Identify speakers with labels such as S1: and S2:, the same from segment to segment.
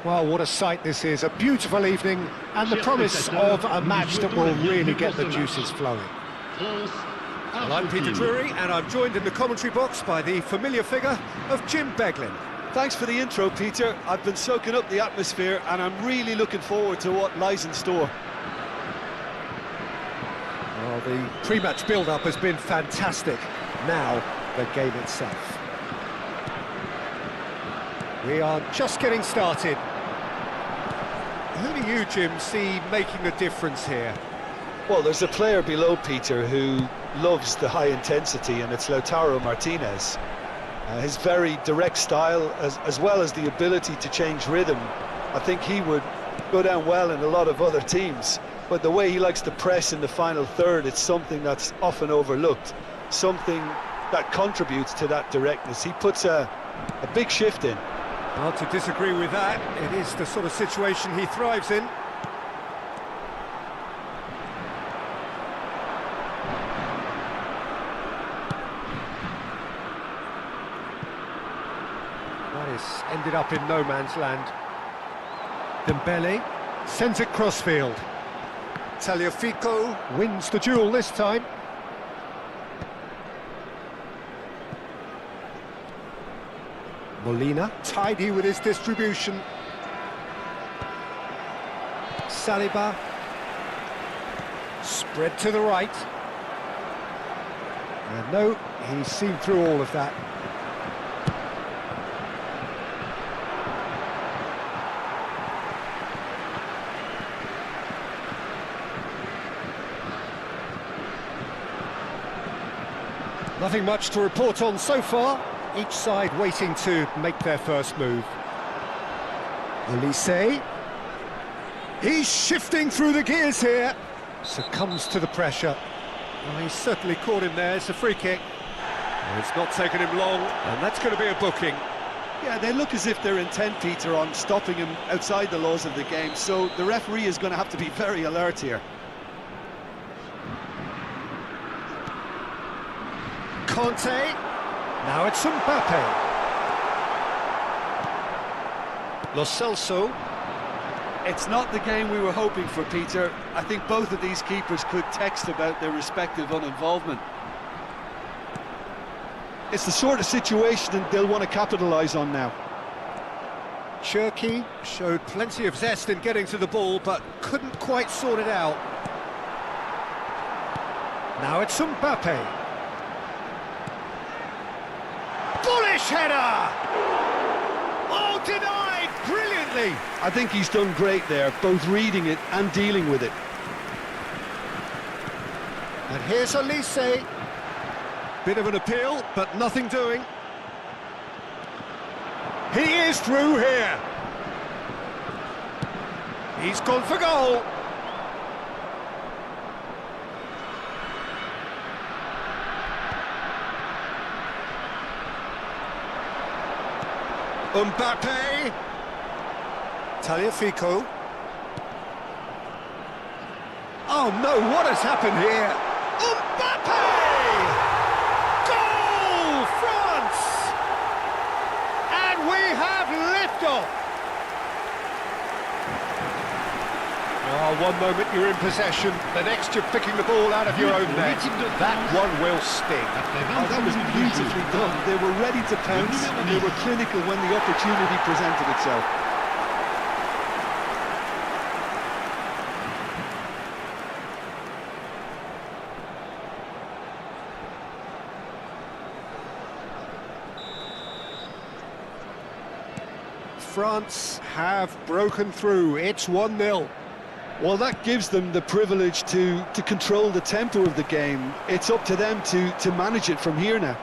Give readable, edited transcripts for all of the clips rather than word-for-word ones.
S1: Well, what a sight this is, a beautiful evening, and the promise of a match that will really get the juices flowing.
S2: Well, I'm Peter Drury, and I'm joined in the commentary box by the familiar figure of Jim Beglin.
S3: Thanks for the intro, Peter. I've been soaking up the atmosphere, and I'm really looking forward to what lies in store.
S1: Well, the pre-match build-up has been fantastic. Now, the game itself. We are just getting started. Who do you, Jim, see making the difference here?
S3: Well, there's a player below Peter who loves the high intensity, and it's Lautaro Martinez. His very direct style, as well as the ability to change rhythm, I think he would go down well in a lot of other teams. But the way he likes to press in the final third, it's something that's often overlooked, something that contributes to that directness. He puts a big shift in.
S2: Hard to disagree with that. It is the sort of situation he thrives in.
S1: That is ended up in no man's land. Dembele sends it crossfield. Tagliafico wins the duel this time. Molina, tidy with his distribution. Saliba, spread to the right. And no, he's seen through all of that. Nothing much to report on so far. Each side waiting to make their first move. Olise. He's shifting through the gears here. Succumbs to the pressure.
S2: Well, he's certainly caught him there. It's a free kick. Well, it's not taken him long, and that's going to be a booking.
S3: Yeah, they look as if they're intent, Peter, on stopping him outside the laws of the game, so the referee is going to have to be very alert here.
S1: Conte. Now it's Mbappe. Lo Celso.
S3: It's not the game we were hoping for, Peter. I think both of these keepers could text about their respective uninvolvement. It's the sort of situation they'll want to capitalise on now.
S1: Cherki
S2: Showed plenty of zest in getting to the ball, but couldn't quite sort it out.
S1: Now it's Mbappe. Bullish header! Oh, denied brilliantly!
S3: I think he's done great there, both reading it and dealing with it.
S1: And here's Olise.
S2: Bit of an appeal, but nothing doing.
S1: He is through here. He's gone for goal.
S2: Mbappe.
S1: Tagliafico. Oh no, what has happened here? Mbappe! Goal, France! And we have liftoff. Oh, one moment you're in possession, the next you're picking the ball out of your own net. That one will sting.
S3: Oh, that was beautifully done. They were ready to pounce, and they were clinical when the opportunity presented itself.
S1: France have broken through. It's 1-0.
S3: Well, that gives them the privilege to control the tempo of the game. It's up to them to manage it from here now.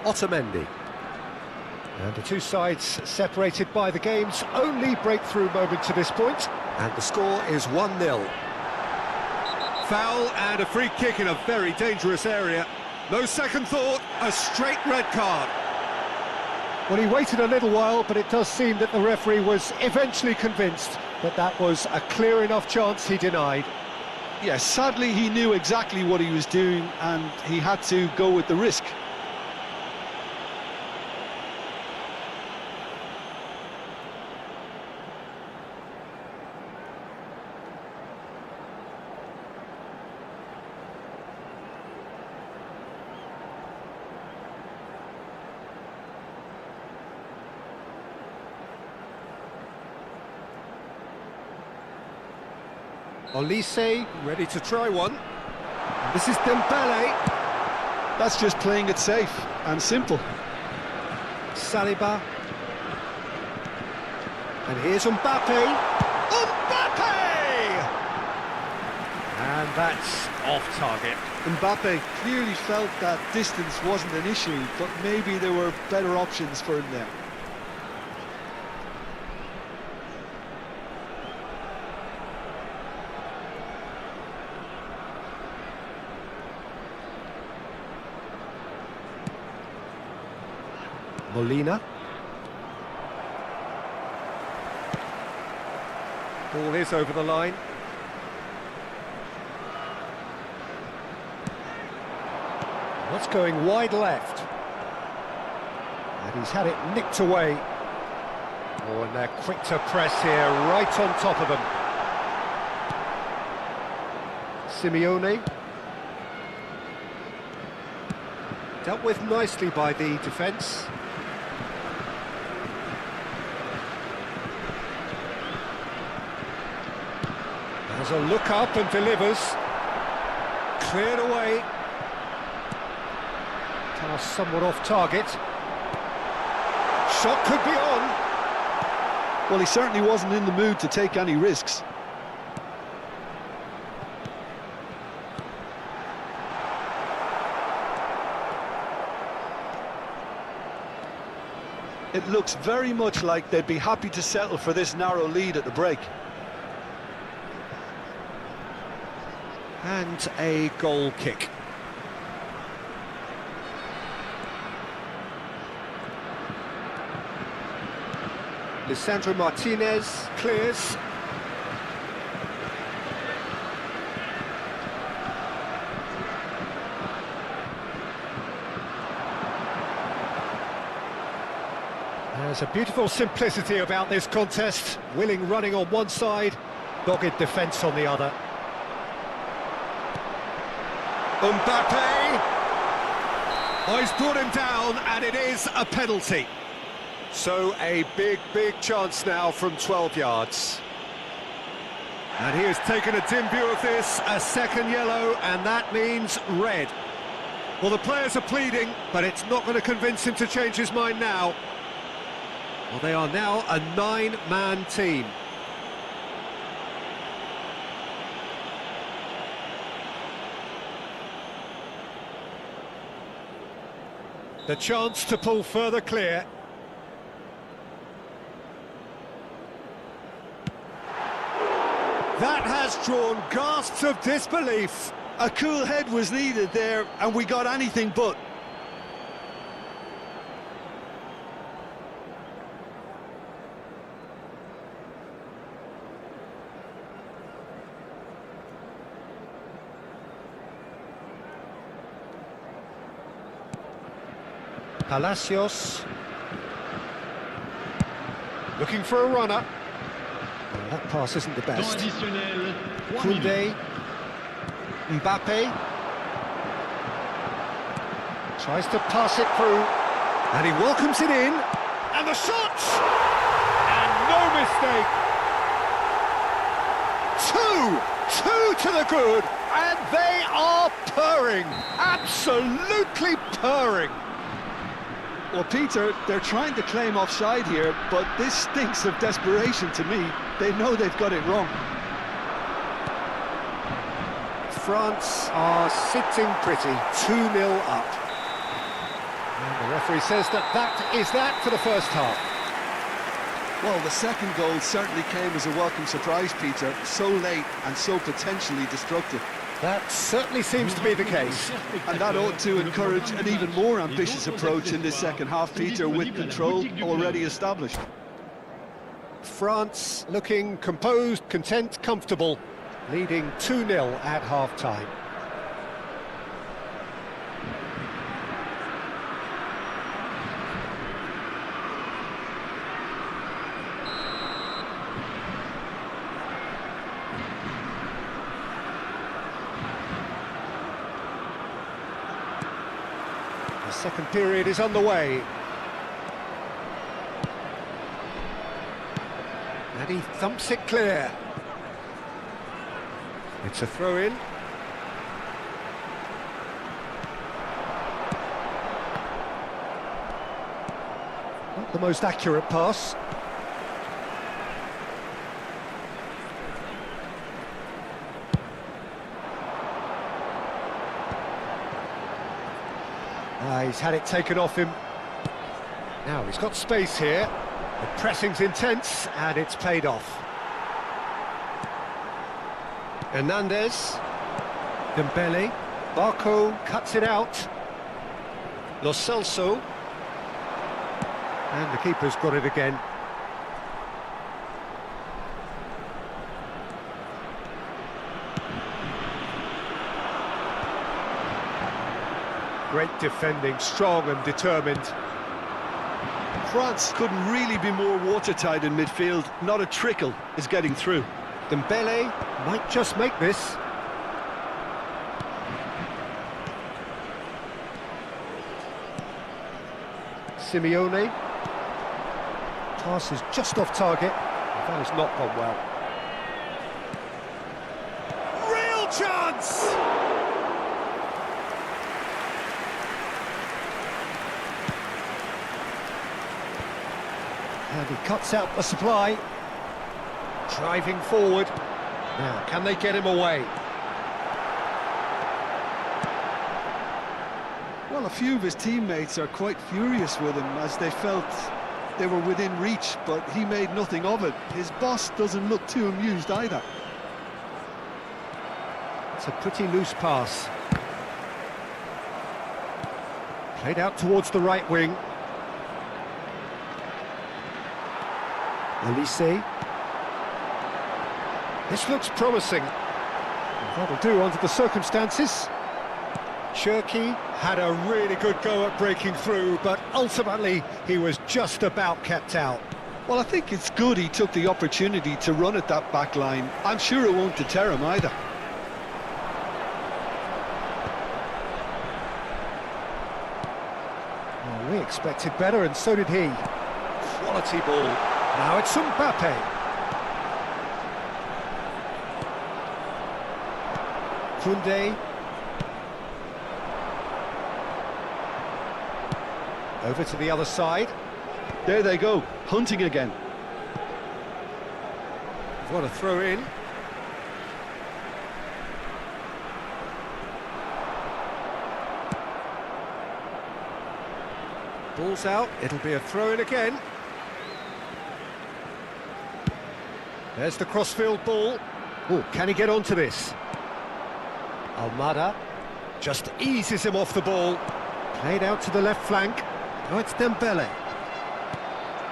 S1: Otamendi. And the two sides separated by the game's only breakthrough moment to this point. And the score is 1-0.
S2: Foul and a free kick in a very dangerous area. No second thought, a straight red card.
S1: Well, he waited a little while, but it does seem that the referee was eventually convinced that that was a clear enough chance he denied.
S3: Yes, sadly he knew exactly what he was doing and he had to go with the risk.
S1: Olise,
S2: Ready to try one.
S1: this is Dembele,
S3: That's just playing it safe and simple.
S1: Saliba, and here's Mbappe. Mbappe! And that's off target.
S3: Mbappe clearly felt that distance wasn't an issue, but maybe there were better options for him there.
S1: Molina. Ball is over the line. That's going wide left. And he's had it nicked away. Oh, and they're quick to press here, right on top of them. Simeone. Dealt with nicely by the defence. Has a look up and delivers. Cleared away. Pass somewhat off target. Shot could be on.
S3: Well, he certainly wasn't in the mood to take any risks. It looks very much like they'd be happy to settle for this narrow lead at the break.
S1: And a goal kick. Lisandro Martinez clears. There's a beautiful simplicity about this contest. Willing running on one side, dogged defence on the other.
S2: Mbappe! Oh, he's brought him down, and it is a penalty. So a big chance now from 12 yards. And he has taken a dim view of this, a second yellow, and that means red. Well, the players are pleading, but it's not going to convince him to change his mind now. Well, they are now a 9-man team.
S1: The chance to pull further clear. That has drawn gasps of disbelief.
S3: A cool head was needed there, and we got anything but.
S1: Palacios. Looking for a runner. Well, that pass isn't the best. Koundé. Mbappe. Tries to pass it through. And he welcomes it in. And the shot! And no mistake. Two to the good. And they are purring. Absolutely purring.
S3: Well, Peter, they're trying to claim offside here, but this stinks of desperation to me. They know they've got it wrong.
S1: France are sitting pretty, 2-0 up. And the referee says that is that for the first half.
S3: Well, the second goal certainly came as a welcome surprise, Peter. So late and so potentially destructive.
S1: That certainly seems to be the case.
S3: And that ought to encourage an even more ambitious approach in this second half, Peter, with control already established.
S1: France looking composed, content, comfortable, leading 2-0 at half-time. The second period is underway. And he thumps it clear.
S2: It's a throw-in.
S1: Not the most accurate pass. He's had it taken off him. Now he's got space here. The pressing's intense and it's paid off.
S2: Hernandez.
S1: Dembele. Barco cuts it out.
S2: Lo Celso.
S1: And the keeper's got it again. Great defending, strong and determined.
S3: France couldn't really be more watertight in midfield. Not a trickle is getting through.
S1: Dembele might just make this. Simeone. Pass is just off target. That has not gone well.
S2: Real chance!
S1: And he cuts out the supply. Driving forward. Now, can they get him away?
S3: Well, a few of his teammates are quite furious with him as they felt they were within reach, but he made nothing of it. His boss doesn't look too amused either.
S1: It's a pretty loose pass. Played out towards the right wing. Elise. This looks promising. That'll do under the circumstances. Cherki had a really good go at breaking through, but ultimately he was just about kept out.
S3: Well, I think it's good he took the opportunity to run at that back line. I'm sure it won't deter him either.
S1: Well, we expected better, and so did he. Quality ball. Now it's Mbappe. Koundé. Over to the other side.
S3: There they go, hunting again.
S1: What a throw in. Ball's out, it'll be a throw in again. There's the crossfield ball. Oh, can he get onto this? Almada just eases him off the ball. Played out to the left flank. Now it's Dembele.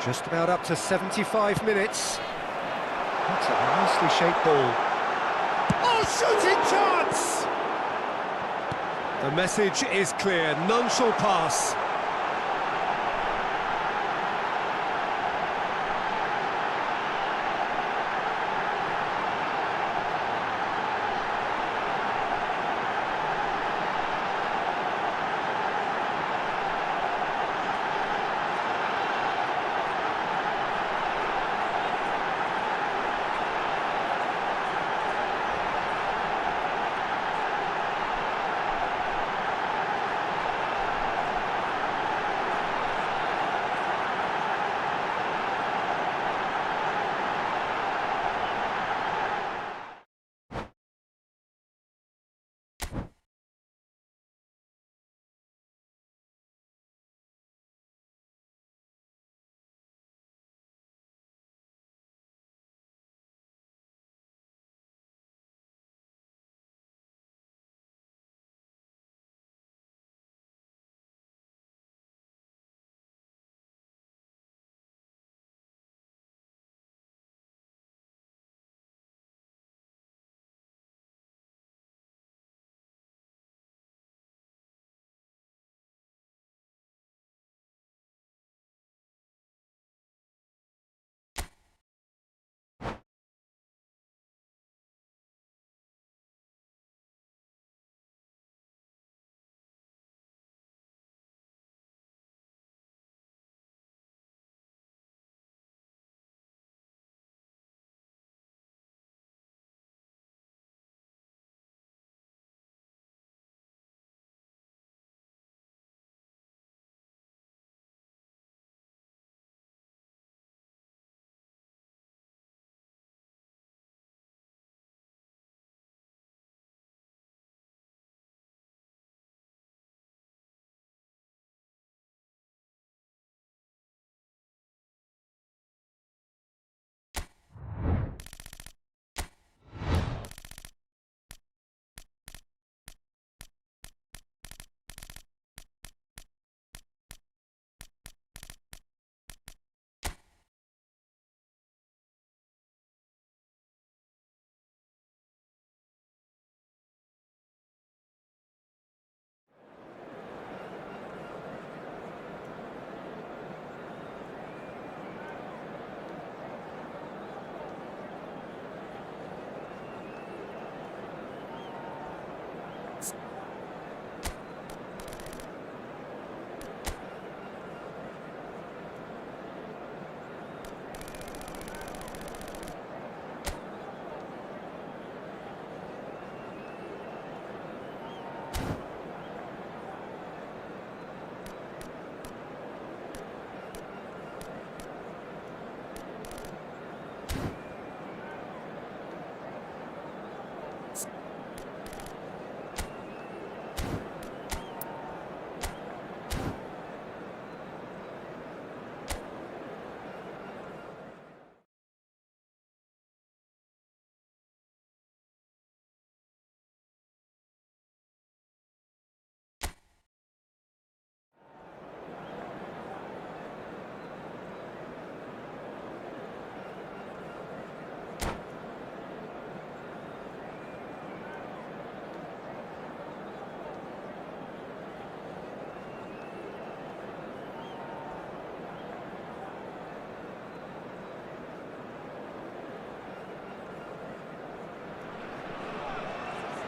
S1: Just about up to 75 minutes. That's a nicely shaped ball.
S2: Oh, shooting chance! The message is clear, none shall pass.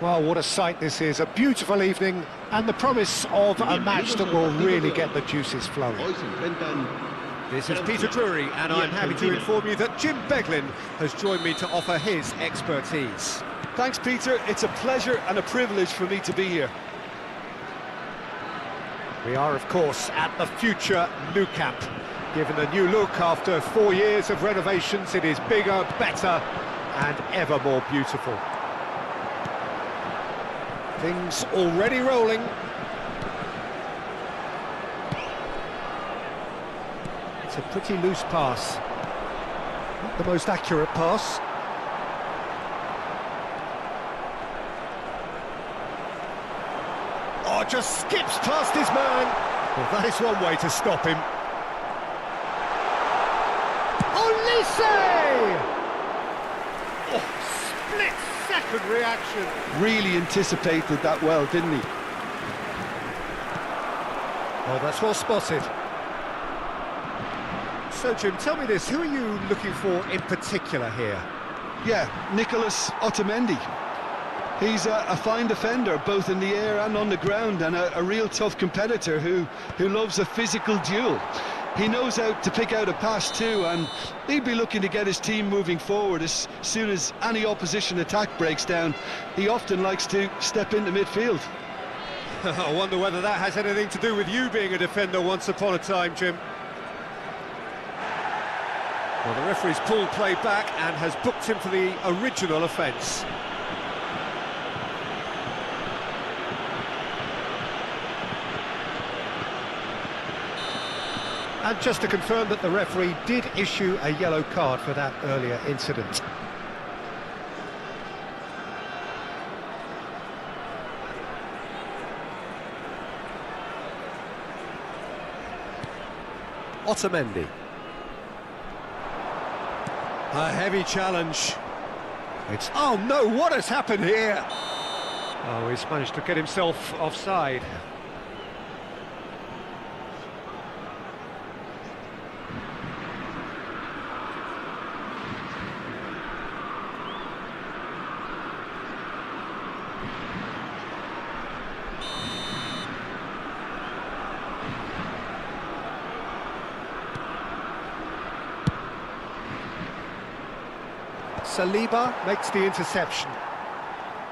S1: Well, what a sight this is, a beautiful evening, and the promise of a match that will really get the juices flowing.
S2: This is Peter Drury, and I'm happy to inform you that Jim Beglin has joined me to offer his expertise.
S3: Thanks, Peter. It's a pleasure and a privilege for me to be here.
S1: We are, of course, at the future Nou Camp. Given a new look after 4 years of renovations, it is bigger, better, and ever more beautiful. Things already rolling. It's a pretty loose pass. Not the most accurate pass. Oh, just skips past his man. Well, that is one way to stop him. Olise! Oh, split-second reaction.
S3: Really anticipated that well, didn't he?
S1: Oh, that's well spotted. So, Jim, tell me this, who are you looking for in particular here?
S3: Yeah, Nicolas Otamendi. He's a fine defender, both in the air and on the ground, and a real tough competitor who loves a physical duel. He knows how to pick out a pass too, and he'd be looking to get his team moving forward as soon as any opposition attack breaks down. He often likes to step into midfield.
S2: I wonder whether that has anything to do with you being a defender once upon a time, Jim. Well, the referee's pulled play back and has booked him for the original offence.
S1: And just to confirm that the referee did issue a yellow card for that earlier incident. Otamendi.
S2: A heavy challenge. It's... Oh no, what has happened here?
S1: Oh, he's managed to get himself offside. Saliba makes the interception.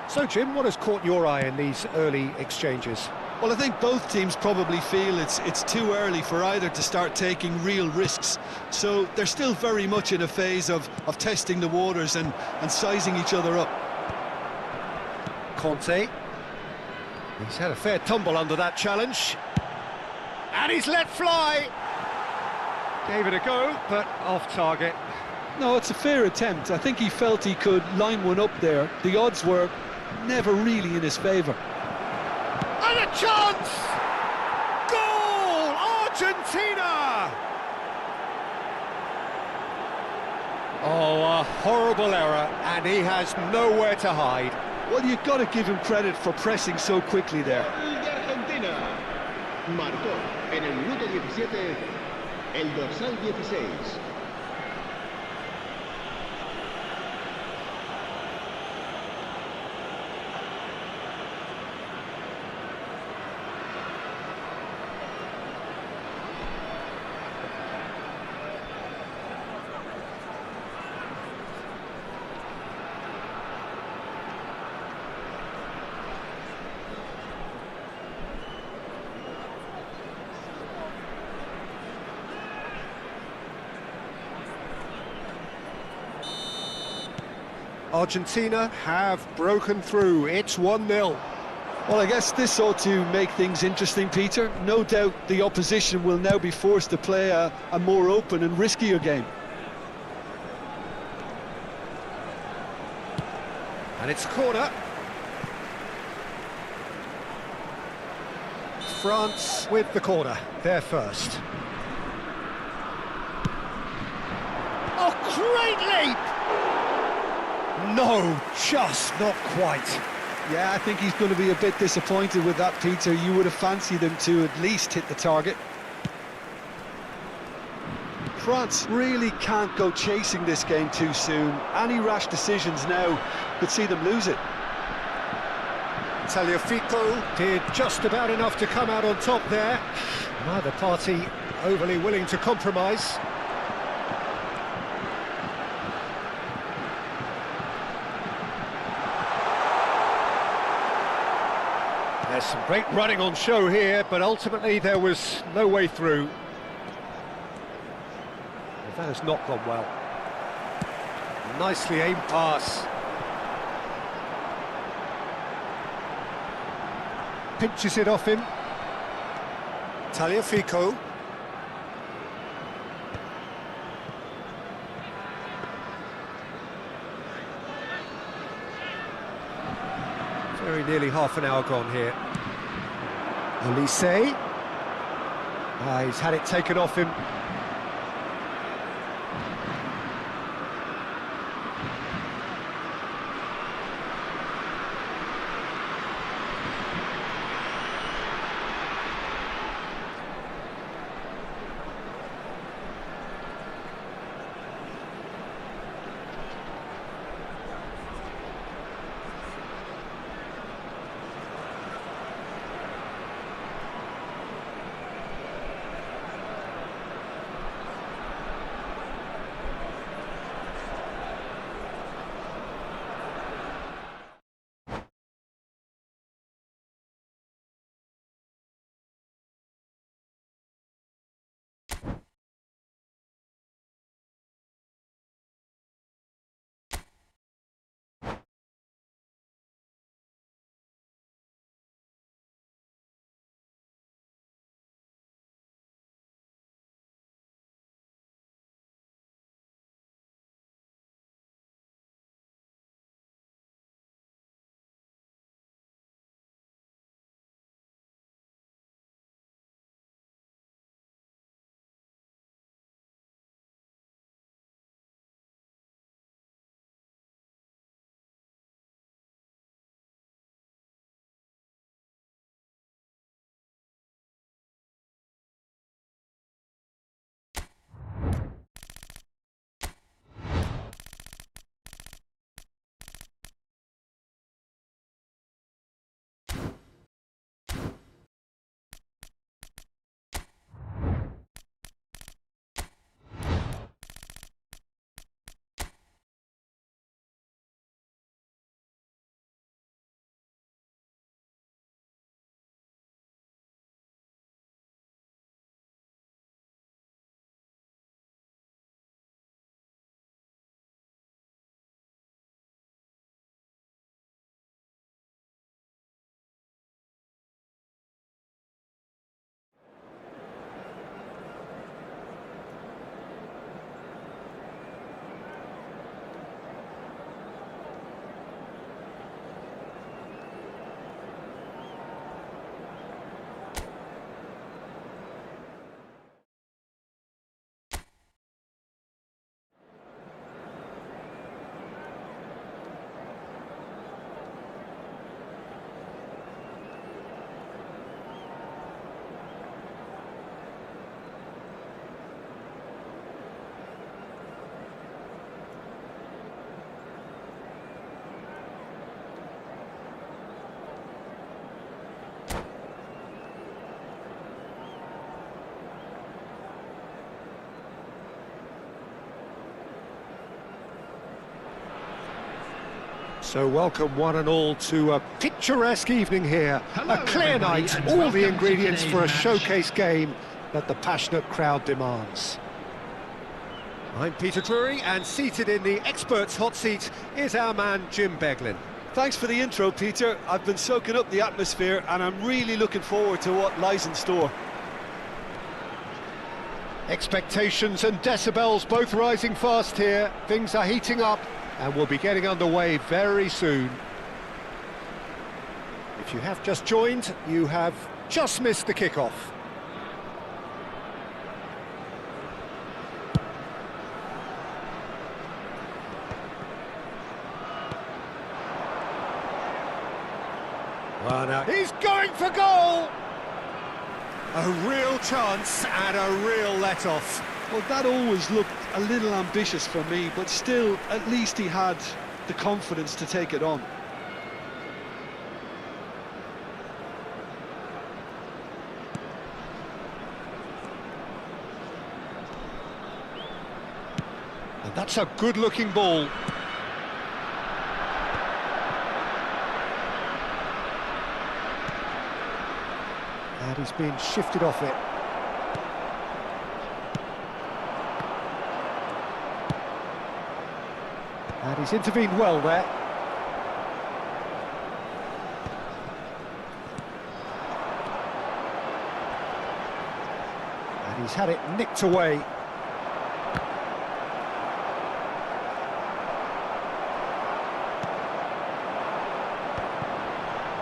S1: So, Jim, what has caught your eye in these early exchanges?
S3: Well, I think both teams probably feel it's too early for either to start taking real risks. So they're still very much in a phase of testing the waters and sizing each other up.
S1: Conte. He's had a fair tumble under that challenge. And he's let fly. Gave it a go, but off target.
S3: No, it's a fair attempt. I think he felt he could line one up there. The odds were never really in his favour.
S1: And a chance! Goal! Argentina! Oh, a horrible error, and he has nowhere to hide.
S3: Well, you've got to give him credit for pressing so quickly there.
S4: Argentina marcó en el minuto 17 el dorsal 16.
S1: Argentina have broken through. It's 1-0.
S3: Well, I guess this ought to make things interesting, Peter. No doubt the opposition will now be forced to play a more open and riskier game.
S1: And it's a corner. France with the corner. They're first. Oh, great leap! No, just not quite.
S3: Yeah, I think he's going to be a bit disappointed with that, Peter. You would have fancied him to at least hit the target. France really can't go chasing this game too soon. Any rash decisions now could see them lose it.
S2: Tagliafico
S1: Did just about enough to come out on top there. Neither party overly willing to compromise. There's some great running on show here, but ultimately there was no way through. Well, that has not gone well. Nicely aimed pass. Pinches it off him.
S2: Tagliafico.
S1: Very nearly half an hour gone here. Olise. He's had it taken off him. So welcome one and all to a picturesque evening here.
S4: Hello,
S1: a clear
S4: everybody,
S1: night,
S4: and
S1: all
S4: welcome
S1: the
S4: to
S1: ingredients
S4: today's
S1: for a
S4: match.
S1: showcase game that the passionate crowd demands. I'm Peter Drury, and seated in the experts' hot seat is our man Jim Beglin.
S3: Thanks for the intro, Peter. I've been soaking up the atmosphere and I'm really looking forward to what lies in store.
S1: Expectations and decibels both rising fast here. Things are heating up and we'll be getting underway very soon. If you have just joined, you have just missed the kickoff. Well, now he's going for goal!
S2: A real chance and a real let-off.
S3: Well, that always looked a little ambitious for me, but still, at least he had the confidence to take it on.
S1: That's a good-looking ball. And he's been shifted off it. And he's intervened well there. And he's had it nicked away.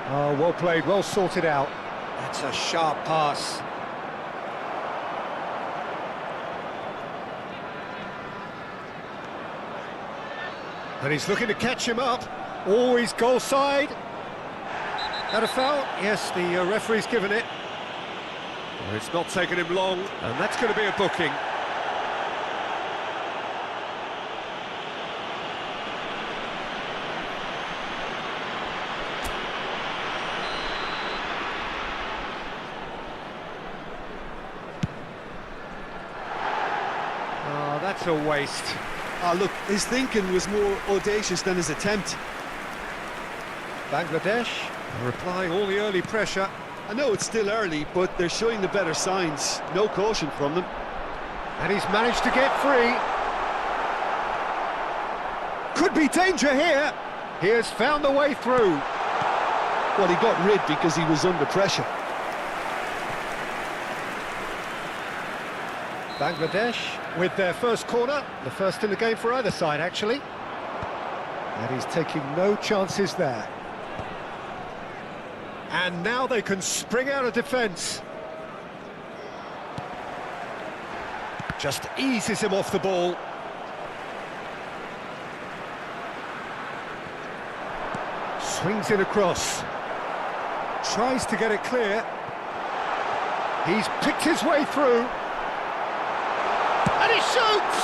S1: Oh, well played, well sorted out. That's a sharp pass. And he's looking to catch him up. Oh, he's goal side. That a foul? Yes, the referee's given it. Well, it's not taken him long, and that's going to be a booking. Oh, that's a waste.
S3: Look, his thinking was more audacious than his attempt.
S1: Bangladesh are applying all the early pressure.
S3: I know it's still early, but they're showing the better signs. No caution from them.
S1: And he's managed to get free. Could be danger here. He has found the way through.
S3: Well, he got rid because he was under pressure.
S1: Bangladesh with their first corner, the first in the game for either side, actually. And he's taking no chances there. And now they can spring out of defence. Just eases him off the ball. Swings it across. Tries to get it clear. He's picked his way through. And he shoots!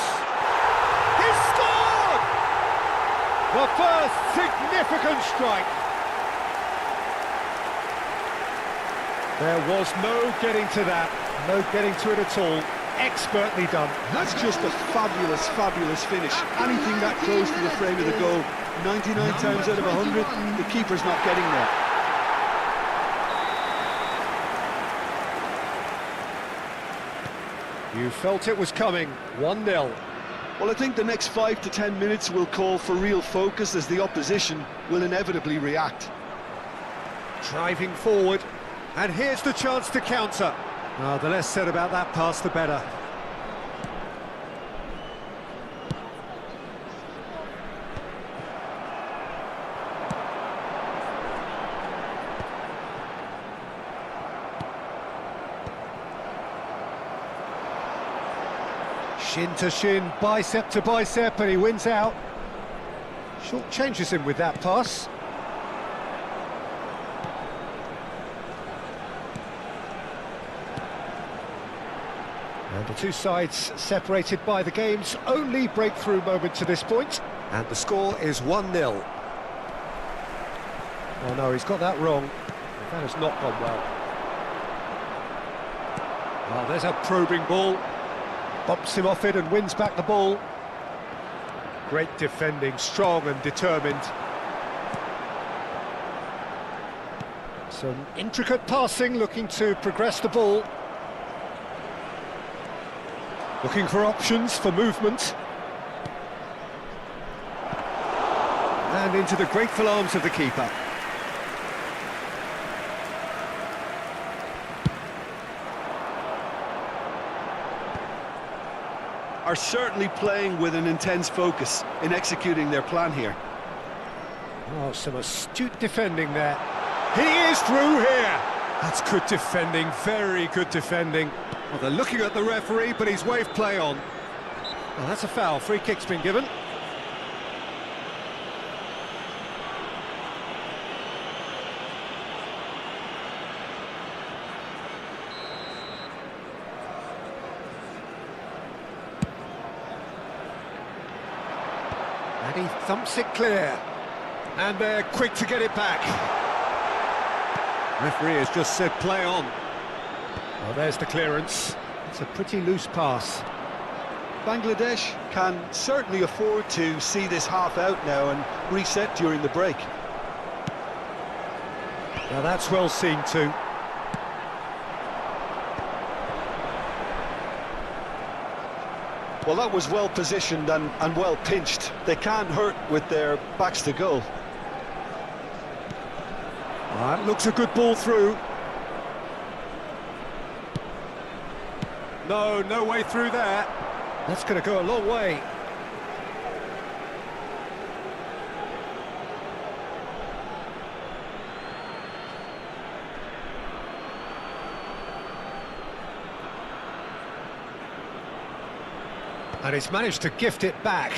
S1: He's scored! The first significant strike. There was no getting to that, no getting to it at all. Expertly done.
S3: That's just a fabulous, fabulous finish. Anything that close to the frame of the goal, 99 times out of 100, the keeper's not getting there.
S1: You felt it was coming, 1-0.
S3: Well, I think the next 5 to 10 minutes will call for real focus as the opposition will inevitably react.
S1: Driving forward, and here's the chance to counter. Oh, the less said about that pass, the better. Shin to shin, bicep to bicep, and he wins out. Short changes him with that pass. And the two sides separated by the game's only breakthrough moment to this point. And the score is 1-0. Oh no, he's got that wrong. That has not gone well. Oh, there's a probing ball. Bumps him off it and wins back the ball. Great defending, strong and determined. Some intricate passing, looking to progress the ball. Looking for options for movement. And into the grateful arms of the keeper.
S3: Are certainly playing with an intense focus in executing their plan here.
S1: Oh, some astute defending there. He is through here. That's good defending, very good defending. Well, they're looking at the referee, but he's waved play on. Well, that's a foul. Free kick's been given. And he thumps it clear. And they're quick to get it back. Referee has just said play on. Well, there's the clearance. It's a pretty loose pass.
S3: Bangladesh can certainly afford to see this half out now and reset during the break.
S1: Now that's well seen too.
S3: Well, that was well positioned and well pinched. They can't hurt with their backs to goal.
S1: That looks a good ball through. No way through there. That's going to go a long way. And he's managed to gift it back.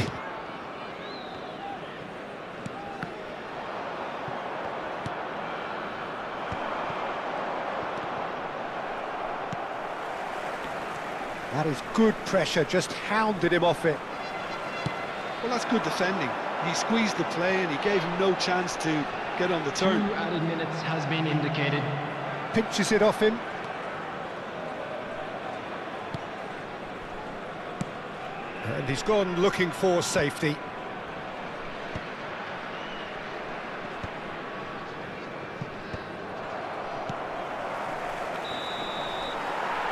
S1: That is good pressure, just hounded him off it.
S3: Well, that's good defending. He squeezed the play and he gave him no chance to get on the turn.
S5: 2 added minutes has been indicated.
S1: Pinches it off him. And he's gone looking for safety.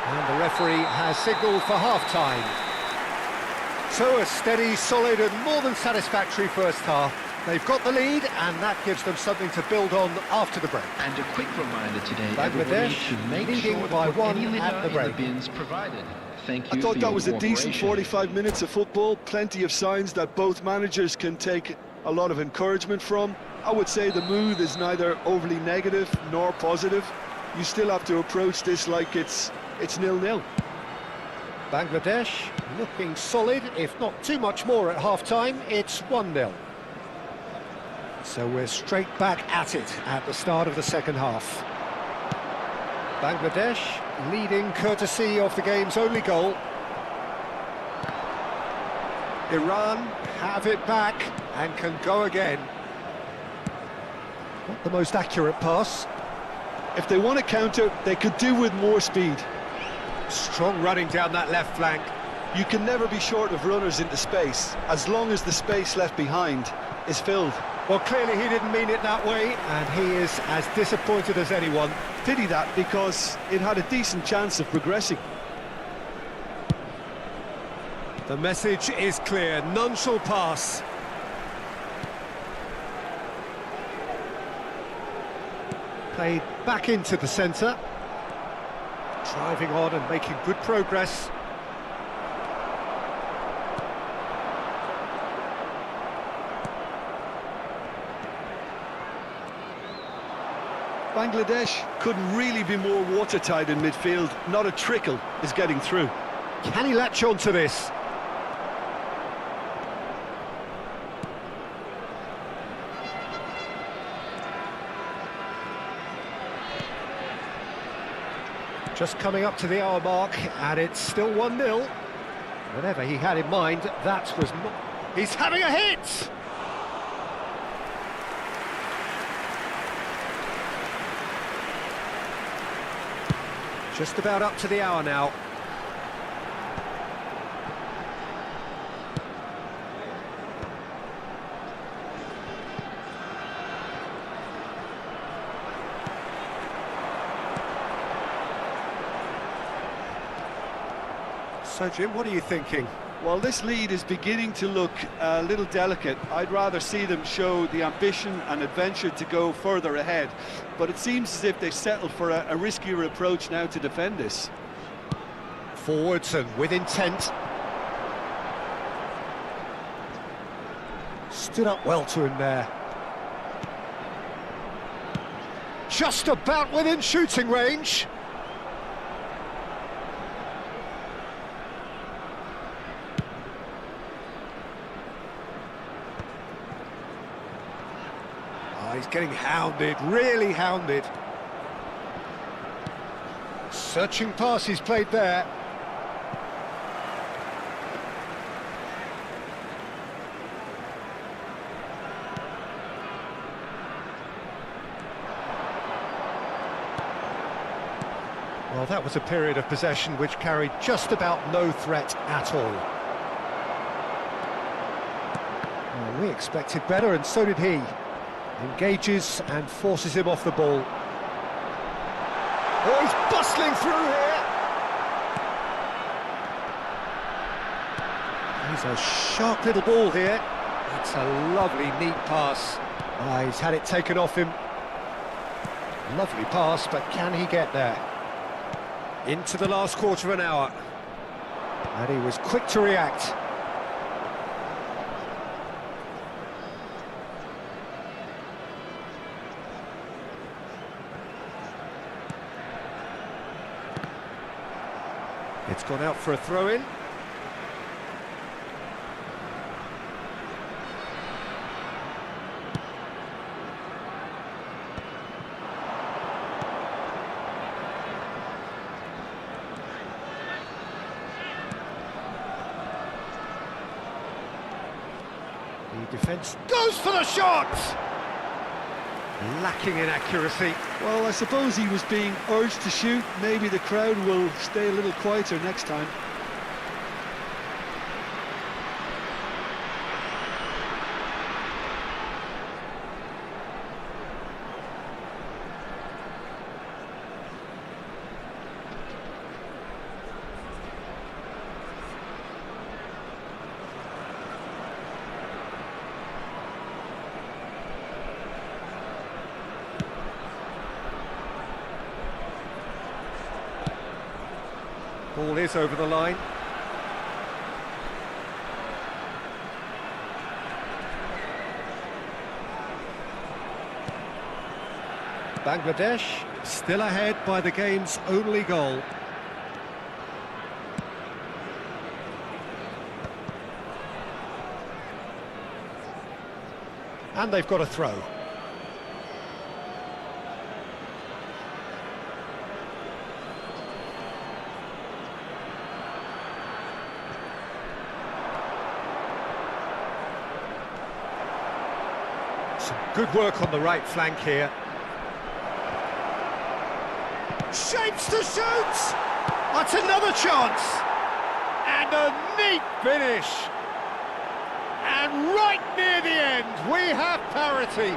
S1: And the referee has signalled for half-time. So a steady, solid and more than satisfactory first half. They've got the lead and that gives them something to build on after the break.
S5: And a quick reminder today, everybody
S1: Bangladesh
S5: should make
S1: leading
S5: sure to
S1: by
S5: put
S1: one
S5: any litter
S1: at the
S5: in
S1: break.
S5: bins provided. Thank you
S3: I thought
S5: for
S3: that
S5: your
S3: was a decent
S5: cooperation.
S3: 45 minutes of football. Plenty of signs that both managers can take a lot of encouragement from. I would say the mood is neither overly negative nor positive. You still have to approach this like it's 0-0.
S1: Bangladesh looking solid, if not too much more at half-time. It's 1-0. So we're straight back at it at the start of the second half. Bangladesh leading courtesy of the game's only goal. Iran have it back and can go again. Not the most accurate pass.
S3: If they want to counter, they could do with more speed.
S1: Strong running down that left flank.
S3: You can never be short of runners into space, as long as the space left behind is filled.
S1: Well, clearly he didn't mean it that way, and he is as disappointed as anyone.
S3: Pity that, because it had a decent chance of progressing.
S1: The message is clear, none shall pass. Played back into the centre. Driving on and making good progress.
S3: Bangladesh couldn't really be more watertight in midfield. Not a trickle is getting through.
S1: Can he latch on to this? Just coming up to the hour mark, and it's still 1-0. Whatever he had in mind, that was not... He's having a hit! Just about up to the hour now. So, Jim, what are you thinking?
S3: Well, this lead is beginning to look a little delicate. I'd rather see them show the ambition and adventure to go further ahead. But it seems as if they settled for a riskier approach now to defend this.
S1: Forwards and with intent. Stood up well to him there. Just about within shooting range. He's getting hounded, really hounded. Searching pass he's played there. Well, that was a period of possession which carried just about no threat at all. We expected better, and so did he. Engages and forces him off the ball. Oh, he's bustling through here! He's a sharp little ball here. It's a lovely, neat pass. He's had it taken off him. Lovely pass, but can he get there? Into the last quarter of an hour. And he was quick to react. It's gone out for a throw-in. The defence goes for the shot! Lacking in accuracy.
S3: Well, I suppose he was being urged to shoot. Maybe the crowd will stay a little quieter next time.
S1: Ball is over the line. Bangladesh still ahead by the game's only goal. And they've got a throw. Some good work on the right flank here. Shapes to shoot! That's another chance! And a neat finish! And right near the end, we have parity.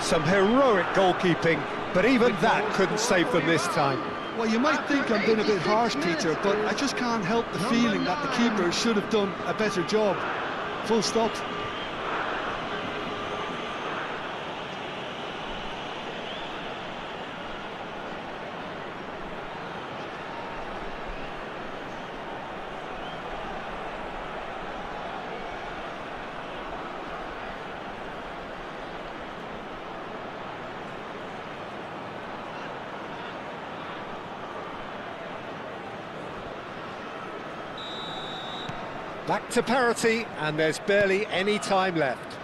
S1: Some heroic goalkeeping, but even that couldn't save them this time.
S3: Well, you might think I'm being a bit harsh, Peter, but I just can't help the feeling that the keeper should have done a better job. Full stop.
S1: Back to parity, and there's barely any time left.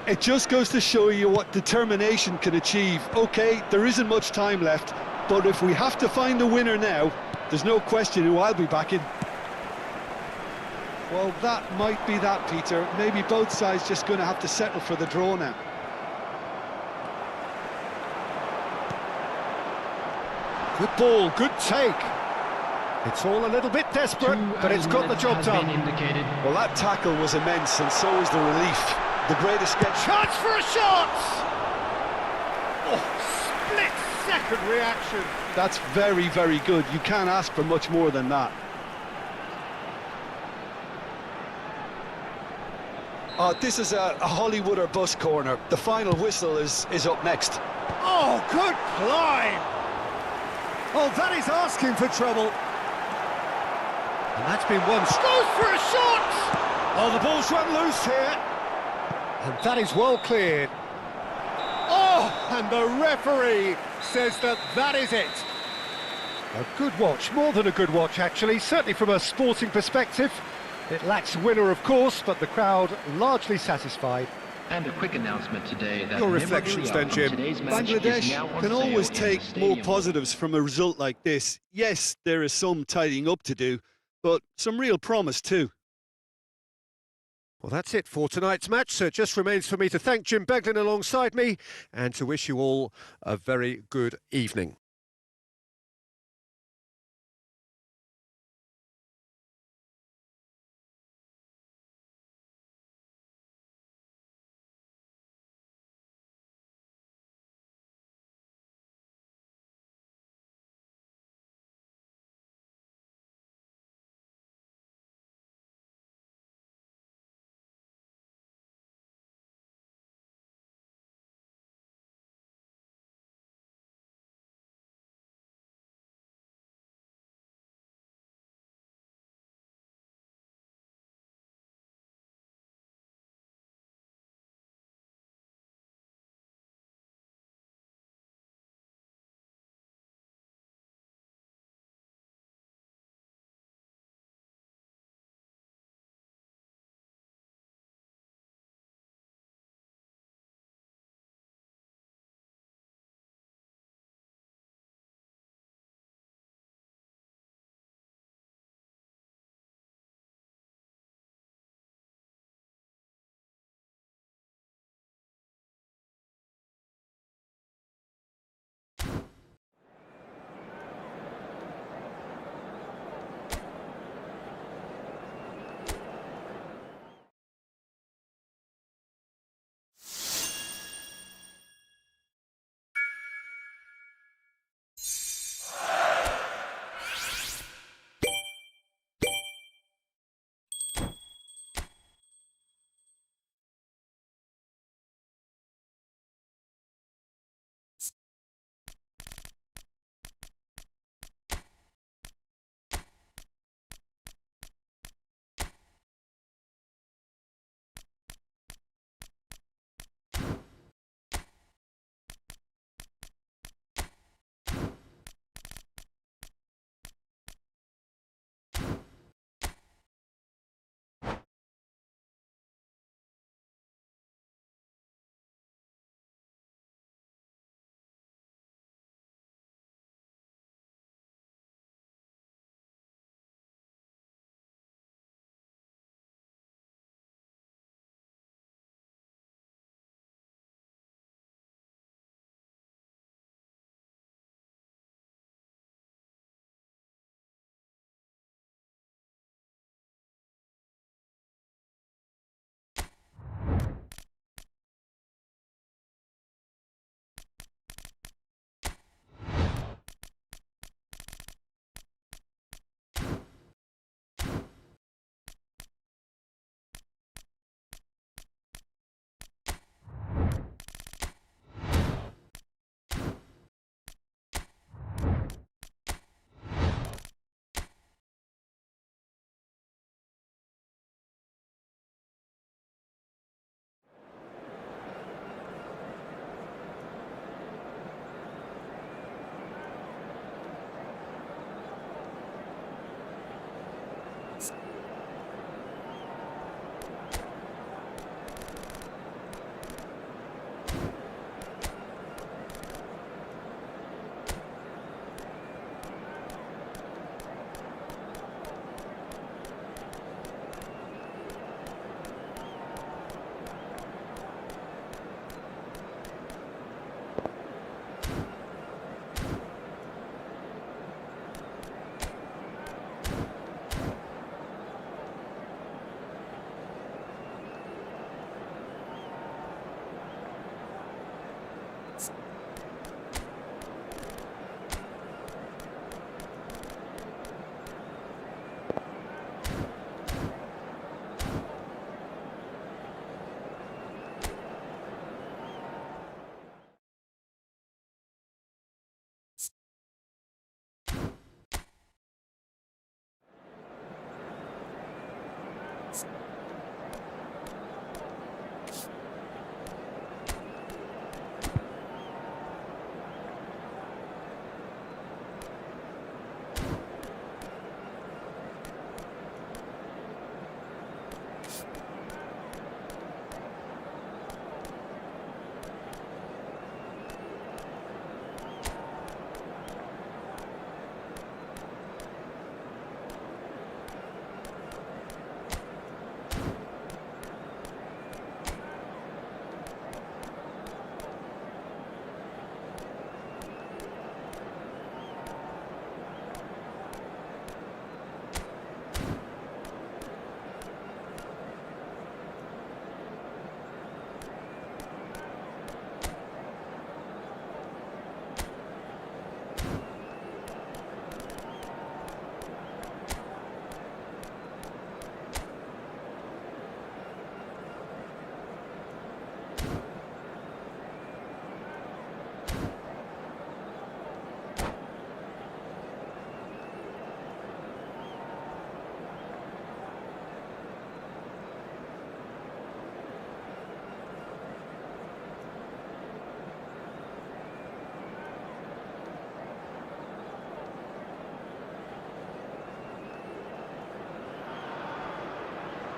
S3: It just goes to show you what determination can achieve. OK, there isn't much time left, but if we have to find a winner now, there's no question who I'll be backing. Well, that might be that, Peter. Maybe both sides just going to have to settle for the draw now.
S1: Good ball, good take. It's all a little bit desperate, but it's got the job done.
S3: Well, that tackle was immense, and so was the relief. The great escape.
S1: Chance for a shot! Oh, split-second reaction.
S3: That's very, very good. You can't ask for much more than that. This is a Hollywood or bust corner. The final whistle is up next.
S1: Oh, good climb! Oh, that is asking for trouble. And that's been won. Goes for a shot! Oh, the ball's run loose here. And that is well cleared. Oh, and the referee says that is it. A good watch, more than a good watch actually, certainly from a sporting perspective. It lacks winner, of course, but the crowd largely satisfied.
S5: And a quick announcement today that
S1: Your reflections then, Jim.
S3: Bangladesh can always take more positives from a result like this. Yes, there is some tidying up to do, but some real promise too.
S1: Well, that's it for tonight's match, so it just remains for me to thank Jim Beglin alongside me and to wish you all a very good evening.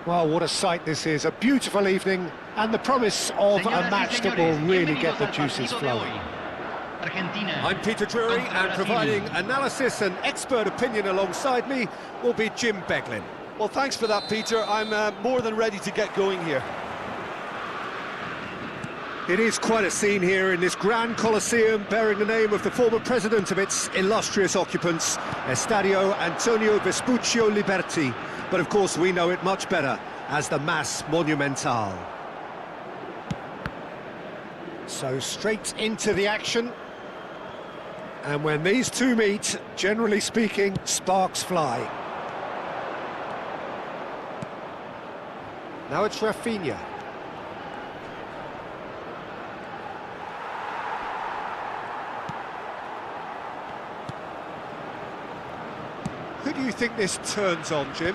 S1: Well, what a sight this is, a beautiful evening, and the promise of a match that will really get the juices flowing.
S2: I'm Peter Drury, and providing analysis and expert opinion alongside me will be Jim Beglin.
S3: Well, thanks for that, Peter. I'm more than ready to get going here.
S2: It is quite a scene here in this grand Colosseum, bearing the name of the former president of its illustrious occupants, Estadio Antonio Vespuccio Liberti. But of course we know it much better as the Mas Monumental.
S1: So straight into the action. And when these two meet, generally speaking, sparks fly. Now it's Rafinha.
S2: Who do you think this turns on, Jim?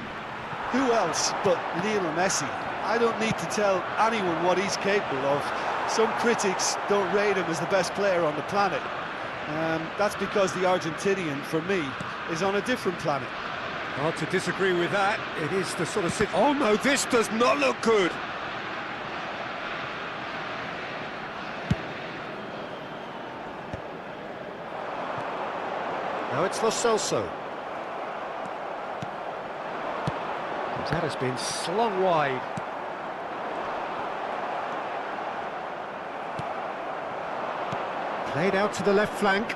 S3: Who else but Lionel Messi? I don't need to tell anyone what he's capable of. Some critics don't rate him as the best player on the planet. That's because the Argentinian, for me, is on a different planet.
S2: Hard to disagree with that. It is the sort of... Oh no, this does not look good!
S1: Now it's Lo Celso. That has been slung wide. Played out to the left flank.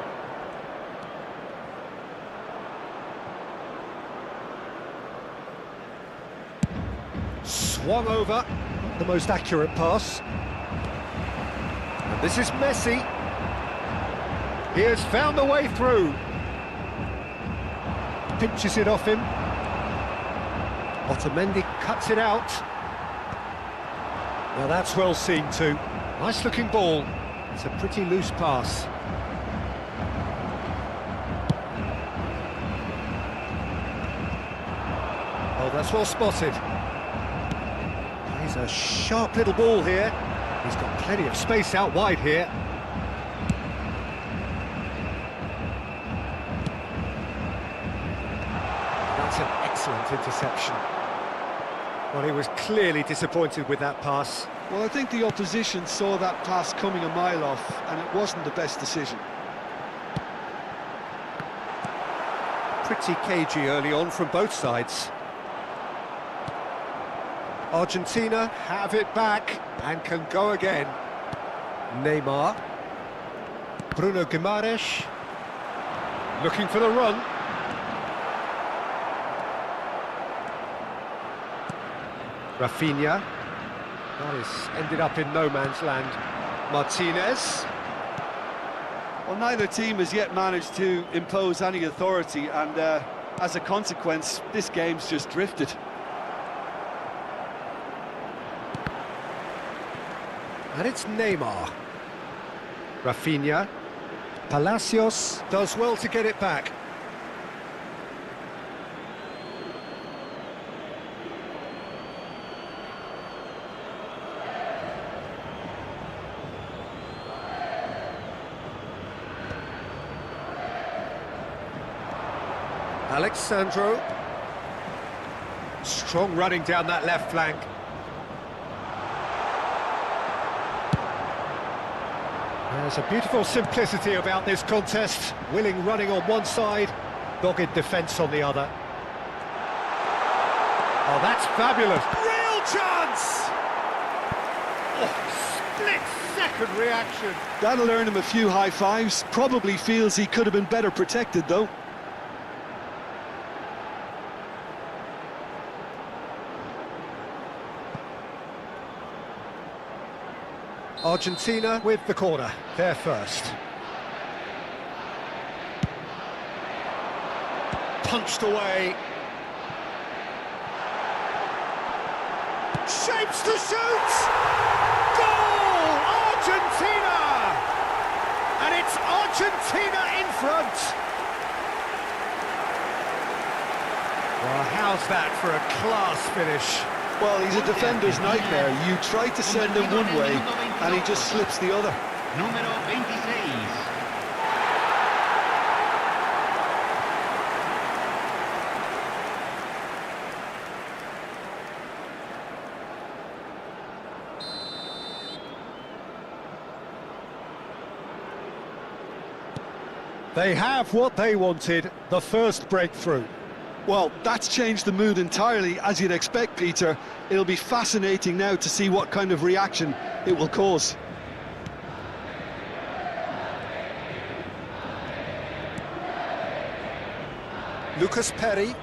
S1: Swung over. The most accurate pass. And this is Messi. He has found the way through. Pinches it off him. Otamendi cuts it out. Well, that's well seen too. Nice looking ball. It's a pretty loose pass. Oh, that's well spotted. Plays a sharp little ball here. He's got plenty of space out wide here. That's an excellent interception. Well, he was clearly disappointed with that pass.
S3: Well, I think the opposition saw that pass coming a mile off, and it wasn't the best decision.
S2: Pretty cagey early on from both sides.
S1: Argentina have it back and can go again. Neymar. Bruno Guimaraes. Looking for the run. Rafinha. That is ended up in no man's land. Martinez.
S3: Well, neither team has yet managed to impose any authority, and as a consequence, this game's just drifted.
S1: And it's Neymar. Rafinha. Palacios does well to get it back. Alexandro. Strong running down that left flank. There's a beautiful simplicity about this contest. Willing running on one side, dogged defence on the other. Oh, that's fabulous.
S2: Real chance!
S1: Oh, split-second reaction.
S3: That'll earn him a few high fives. Probably feels he could have been better protected, though.
S1: Argentina with the corner, they're first. Punched away.
S2: Shapes to shoot! Goal! Argentina! And it's Argentina in front!
S1: Well, how's that for a class finish?
S3: Well, he's a defender's nightmare. You try to send him one way, and he just slips the other.
S5: Número 26.
S1: They have what they wanted, the first breakthrough.
S3: Well, that's changed the mood entirely, as you'd expect, Peter. It'll be fascinating now to see what kind of reaction it will cause.
S2: Lucas Perry.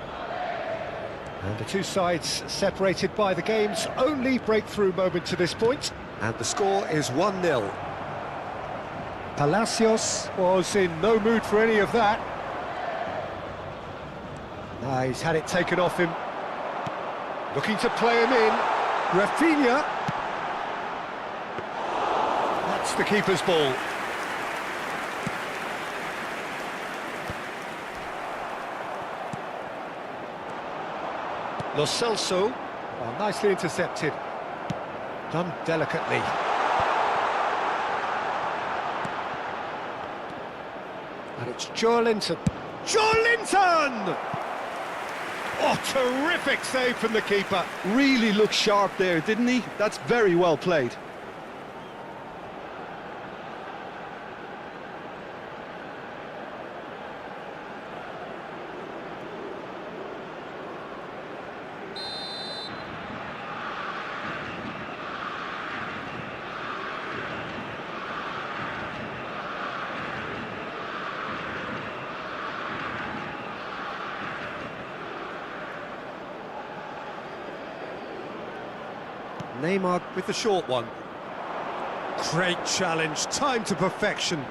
S1: And the two sides separated by the game's only breakthrough moment to this point.
S2: And the score is 1-0.
S1: Palacios was in no mood for any of that. He's had it taken off him. Looking to play him in. Rafinha. That's the keeper's ball. Lo Celso. Oh, nicely intercepted. Done delicately. And it's Joelinton. Joelinton! Oh, terrific save from the keeper.
S3: Really looked sharp there, didn't he? That's very well played.
S1: Neymar
S2: With the short one. Great challenge, time to perfection.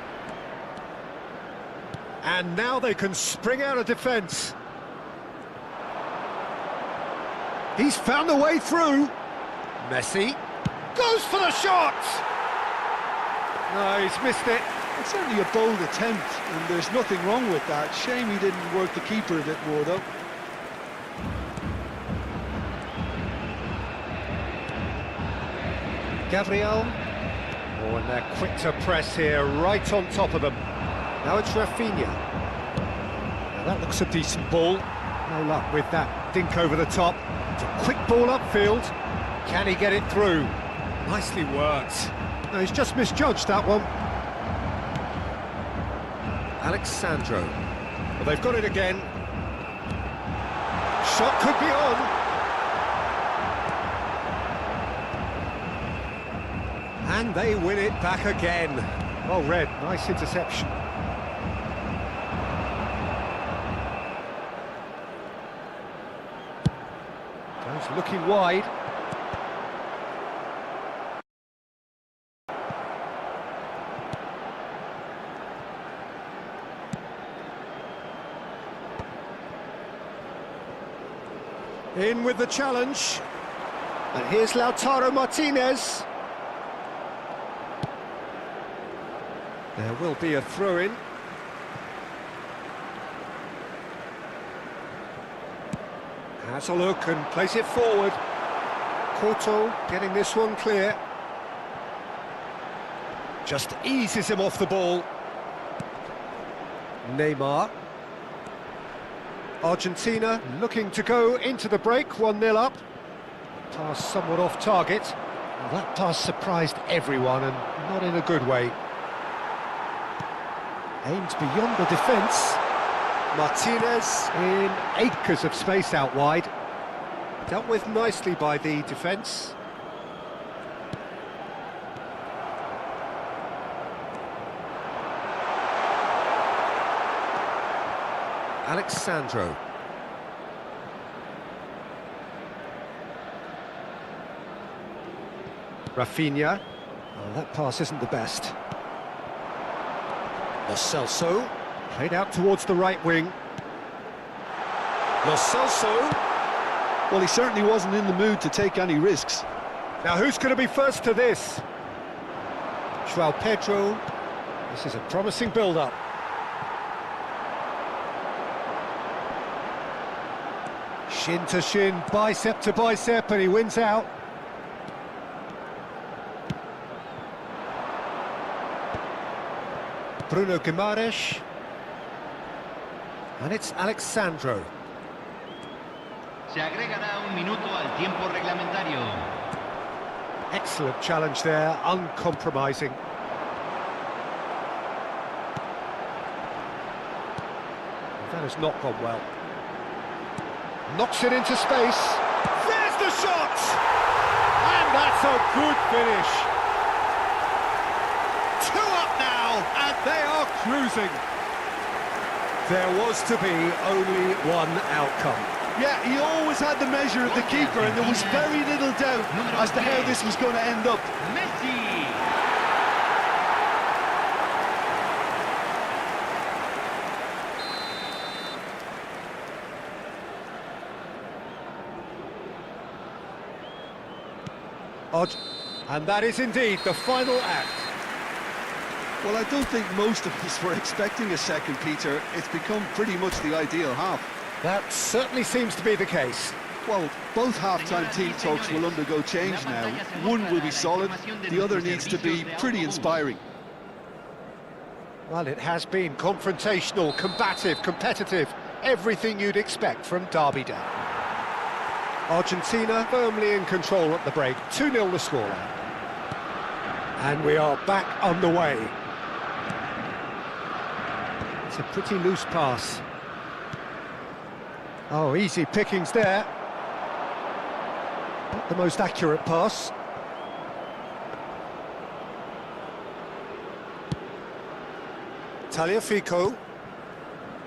S1: and now they can spring out of defence. He's found a way through. Messi goes for the shot! No, he's missed it.
S3: It's certainly a bold attempt, and there's nothing wrong with that. Shame he didn't work the keeper a bit more, though.
S1: Gabriel. Oh, and they're quick to press here, right on top of them. Now it's Rafinha. Now that looks a decent ball. No luck with that dink over the top. It's a quick ball upfield. Can he get it through? Nicely worked. No, he's just misjudged that one.
S2: Alexandro.
S1: Well, they've got it again. Shot could be on. And they win it back again. Well read, nice interception. Goes looking wide. In with the challenge. And here's Lautaro Martinez. There will be a throw-in. Has a look and plays it forward. Couto getting this one clear. Just eases him off the ball. Neymar. Argentina looking to go into the break, 1-0 up. Pass somewhat off target. Well, that pass surprised everyone and not in a good way. Aimed beyond the defence. Martinez in acres of space out wide. Dealt with nicely by the defence.
S2: Alexandro.
S1: Rafinha. Oh, that pass isn't the best. Lo Celso, played out towards the right wing. Lo Celso.
S3: Well, he certainly wasn't in the mood to take any risks.
S1: Now who's going to be first to this? João Pedro. This is a promising build-up. Shin to shin, bicep to bicep, and he wins out. Bruno Guimaraes. And it's Alexandro.
S5: Se agregará un minuto al tiempo reglamentario.
S1: Excellent challenge there, uncompromising. has not gone well. Knocks it into space. There's the shot! And that's a good finish. 2 up now, and they are cruising. There was to be only one outcome.
S3: Yeah, he always had the measure of the keeper, and there was very little doubt as to how this was going to end up.
S5: Messi.
S1: And that is indeed the final act.
S3: Well, I don't think most of us were expecting a second, Peter. It's become pretty much the ideal half.
S1: That certainly seems to be the case.
S3: Well, both half-time team talks will undergo change now. One will be solid, the other needs to be pretty inspiring.
S1: Well, it has been confrontational, combative, competitive, everything you'd expect from Derby Day. Argentina firmly in control at the break, 2-0 the scoreline. And we are back underway. It's a pretty loose pass. Oh, easy pickings there. Not the most accurate pass. Tagliafico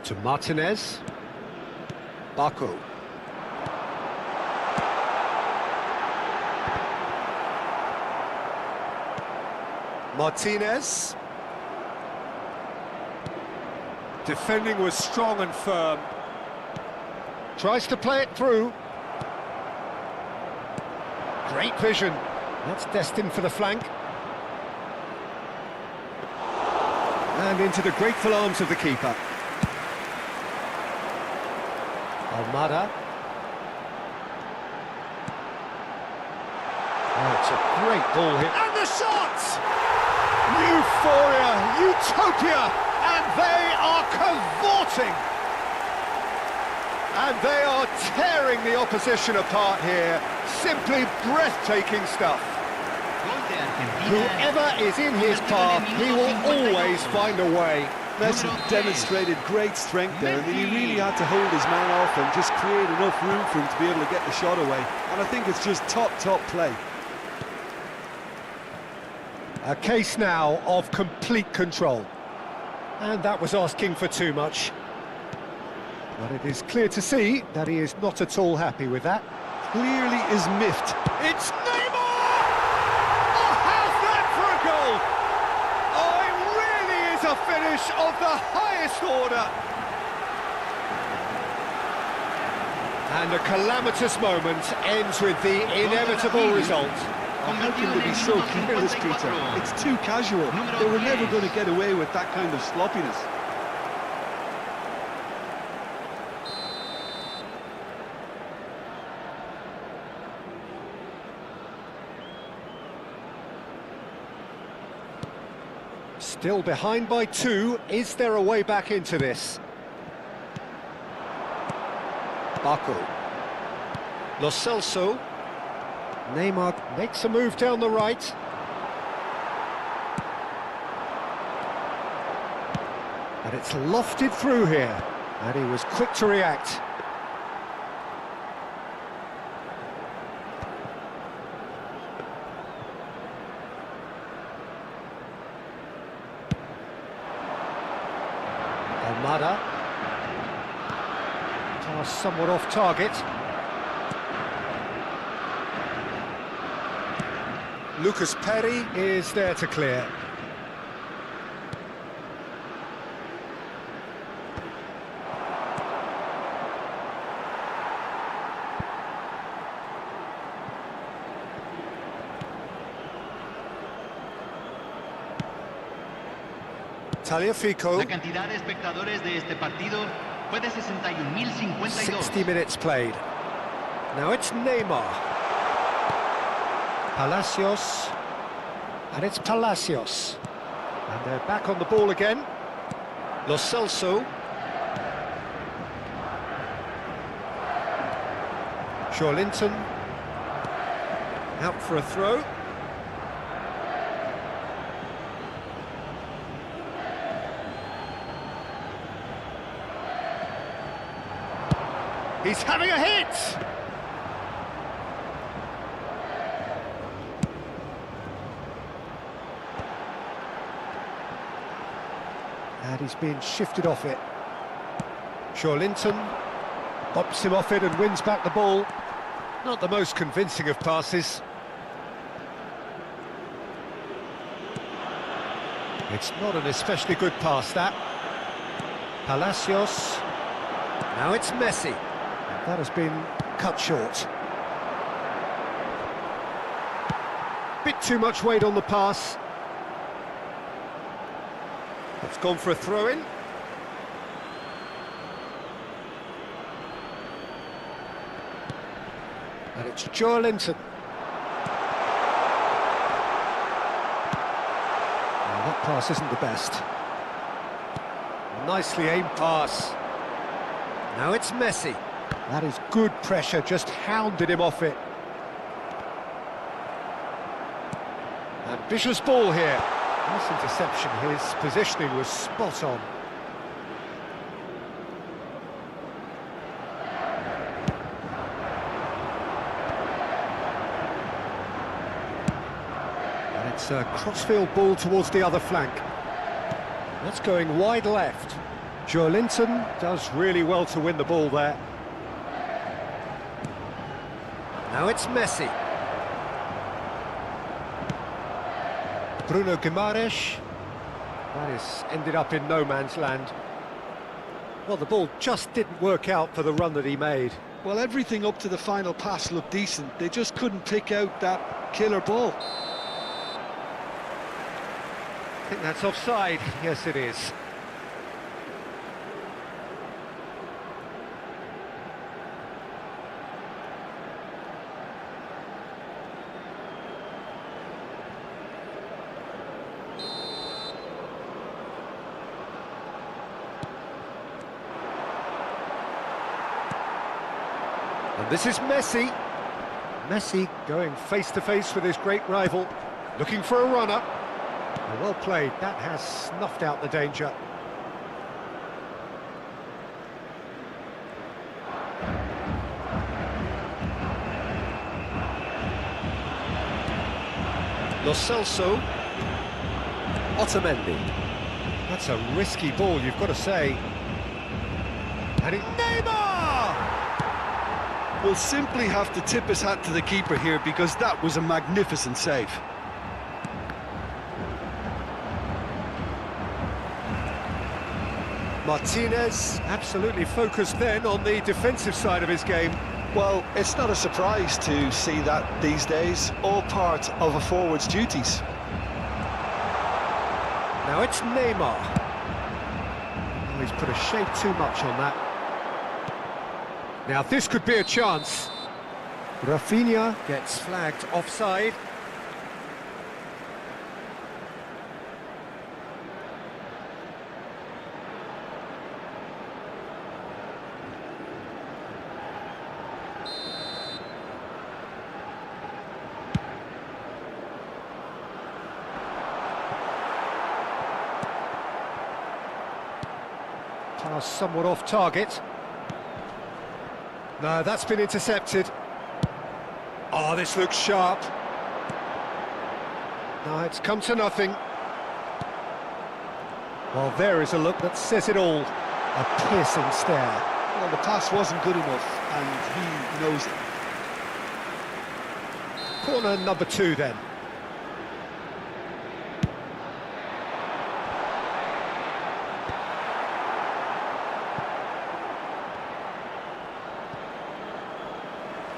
S1: to Martinez. Baku. Martinez. Defending was strong and firm. Tries to play it through. Great vision. That's destined for the flank. And into the grateful arms of the keeper. Almada. Oh, it's a great ball here. And the shot! Euphoria, utopia, and they are cavorting. And they are tearing the opposition apart here. Simply breathtaking stuff. Whoever is in his path, he will always find a way.
S3: Messi demonstrated great strength there, and he really had to hold his man off and just create enough room for him to be able to get the shot away. And I think it's just top play.
S1: A case now of complete control. And that was asking for too much. But it is clear to see that he is not at all happy with that.
S3: Clearly is miffed.
S1: It's Neymar! Oh, how's that for a goal? Oh, it really is a finish of the highest order. And a calamitous moment ends with the inevitable result.
S3: Oh, how can they be so careless, Peter? It's too casual. They were never going to get away with that kind of sloppiness.
S1: Still behind by 2. Is there a way back into this? Baku. Lo Celso. Neymar makes a move down the right. And it's lofted through here. And he was quick to react. Almada. Pass somewhat off target. Lucas Perry is there to clear. Tagliafico.
S5: La cantidad de espectadores de este partido fue de 61.052.
S1: 60 minutes played. Now it's Neymar. Palacios. And it's Palacios. And they're back on the ball again. Lo Celso. Linton. Out for a throw. He's having a hit! And he's being shifted off it. Linton bops him off it and wins back the ball. Not the most convincing of passes. It's not an especially good pass, that. Palacios. Now it's Messi. That has been cut short. Bit too much weight on the pass. It's gone for a throw-in. And it's Linton. That pass isn't the best. Nicely aimed pass. Now it's Messi. That is good pressure, just hounded him off it. Ambitious ball here. Nice interception, his positioning was spot on. And it's a crossfield ball towards the other flank. That's going wide left. Linton does really well to win the ball there. Now it's Messi. Bruno Guimaraes. That is ended up in no man's land. Well, the ball just didn't work out for the run that he made.
S3: Well, everything up to the final pass looked decent. They just couldn't pick out that killer ball.
S1: I think that's offside. Yes, it is. And this is Messi. Messi going face-to-face with his great rival, looking for a runner. Well played, that has snuffed out the danger. Lo Celso. Otamendi. That's a risky ball, you've got to say. And Neymar!
S3: We'll simply have to tip his hat to the keeper here because that was a magnificent save.
S1: Martinez absolutely focused then on the defensive side of his game.
S3: Well, it's not a surprise to see that these days, all part of a forward's duties.
S1: Now it's Neymar. Oh, he's put a shade too much on that. Now this could be a chance. Rafinha gets flagged offside. Pass somewhat off target. No, that's been intercepted. Oh, this looks sharp. No, it's come to nothing. Well, there is a look that says it all. A piercing stare.
S3: Well, the pass wasn't good enough, and he knows it.
S1: Corner number 2 then.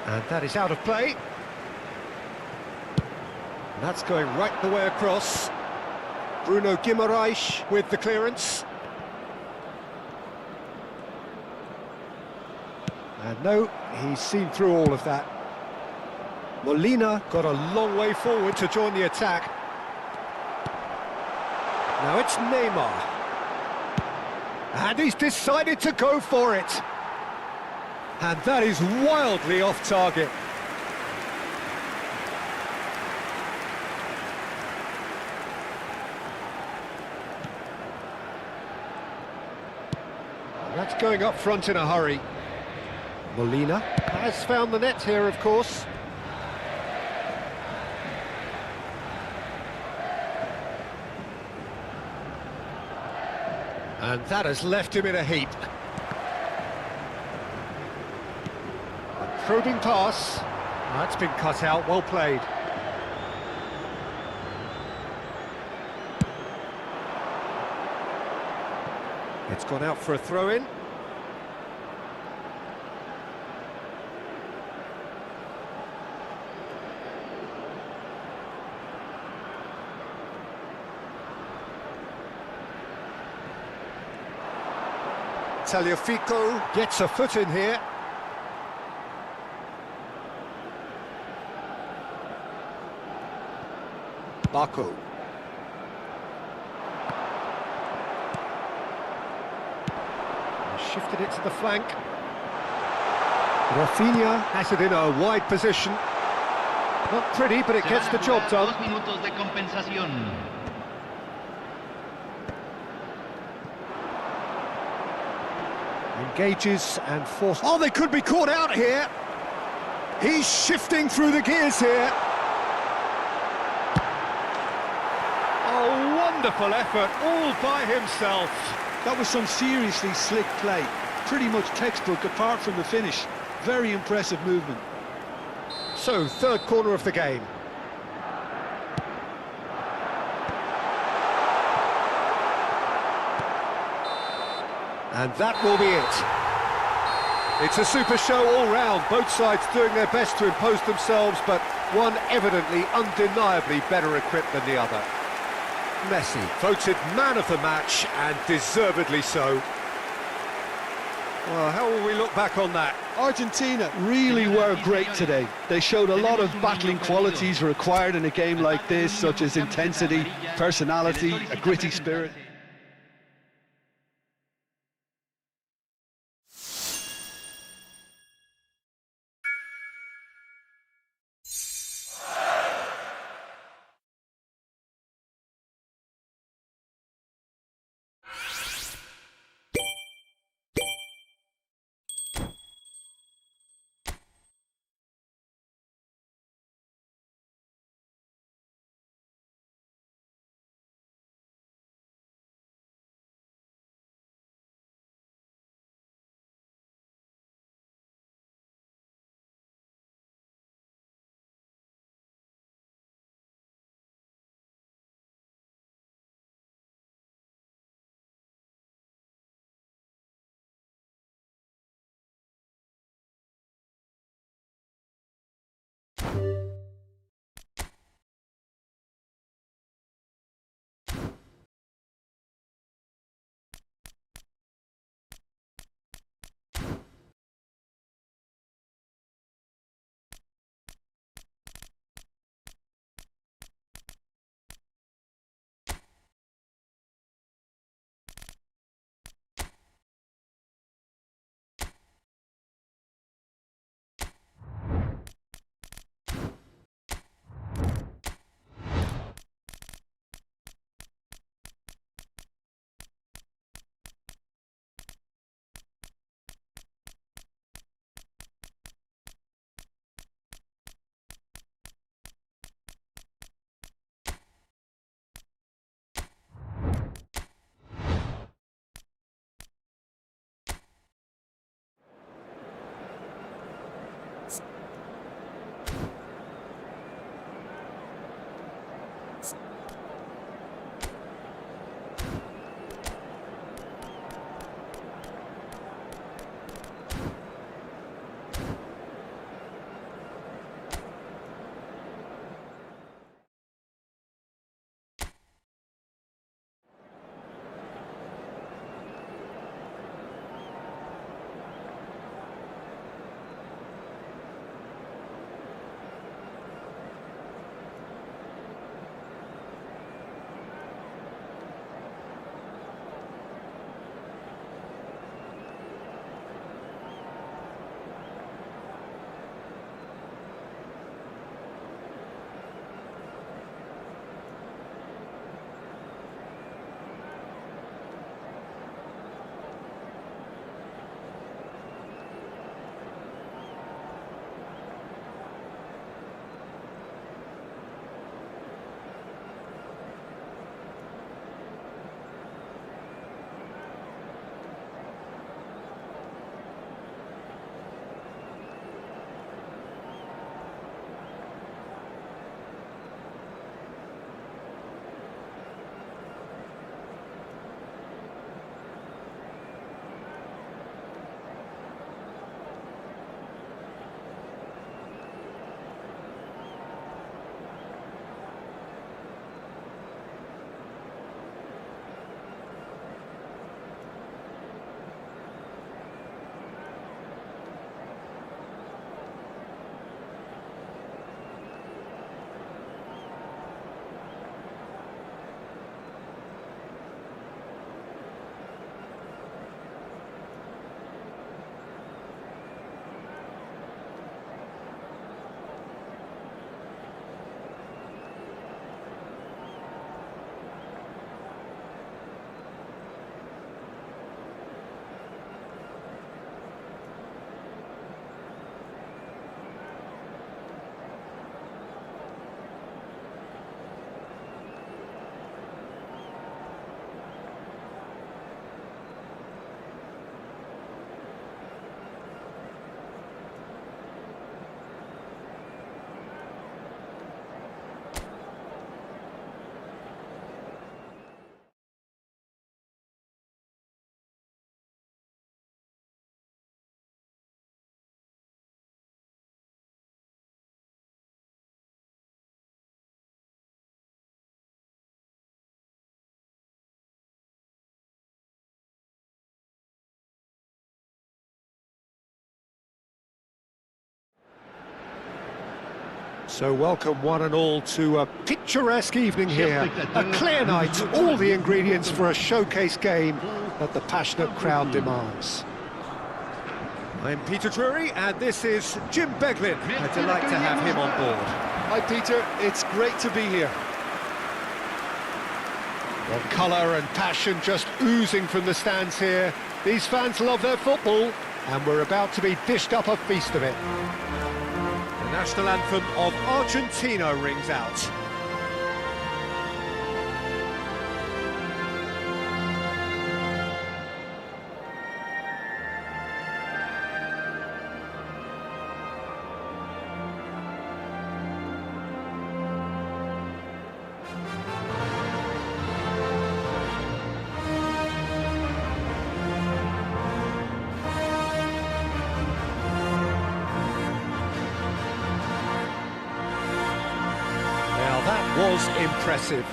S1: And that is out of play. And that's going right the way across. Bruno Guimaraes with the clearance. And no, he's seen through all of that. Molina got a long way forward to join the attack. Now it's Neymar. And he's decided to go for it. And that is wildly off target. That's going up front in a hurry. Molina has found the net here, of course. And that has left him in a heap. A probing pass. That's been cut out, well played. It's gone out for a throw-in. Tagliafico gets a foot in here. Baku. Shifted it to the flank. Rafinha has it in a wide position. Not pretty, but it gets the job done.
S5: 2 minutos de compensación.
S1: Engages and forces. Oh, they could be caught out here. He's shifting through the gears here. Oh, wonderful effort, all by himself.
S3: That was some seriously slick play. Pretty much textbook apart from the finish. Very impressive movement.
S1: So, third corner of the game. And that will be it. It's a super show all round, both sides doing their best to impose themselves, but one evidently, undeniably better equipped than the other. Messi, voted man of the match, and deservedly so. Well, how will we look back on that?
S3: Argentina really were great today. They showed a lot of battling qualities required in a game like this, such as intensity, personality, a gritty spirit.
S1: So welcome one and all to a picturesque evening here. A clear night, all the ingredients for a showcase game that the passionate crowd demands. I'm Peter Drury and this is Jim Beglin. A delight to have him on board.
S3: Hi Peter, it's great to be here.
S1: Well, colour and passion just oozing from the stands here. These fans love their football and we're about to be dished up a feast of it. The national anthem of Argentina rings out. That was impressive.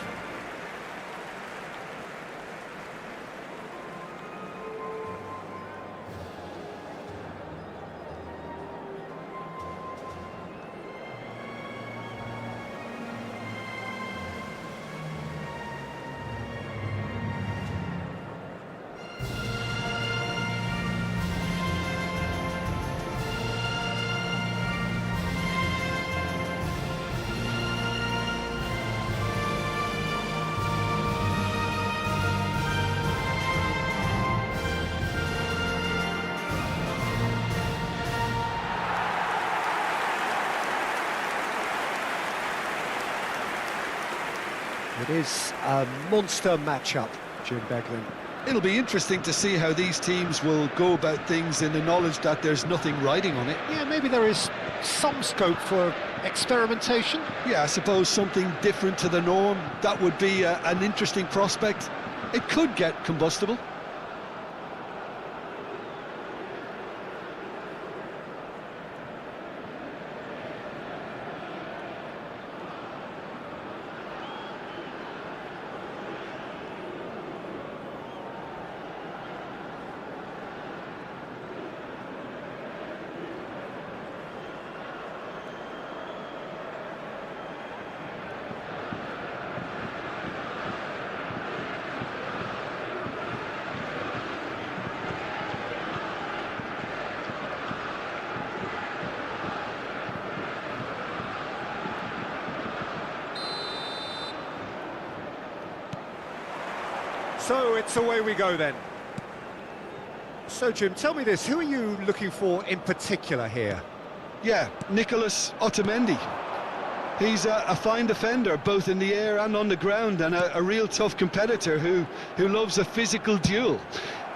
S1: It is a monster matchup, Jim Beglin.
S3: It'll be interesting to see how these teams will go about things in the knowledge that there's nothing riding on it.
S1: Yeah, maybe there is some scope for experimentation.
S3: Yeah, I suppose something different to the norm. That would be an interesting prospect. It could get combustible.
S1: So it's away we go then. So Jim, tell me this, who are you looking for in particular here?
S3: Yeah, Nicolas Otamendi. He's a fine defender, both in the air and on the ground, and a real tough competitor who loves a physical duel.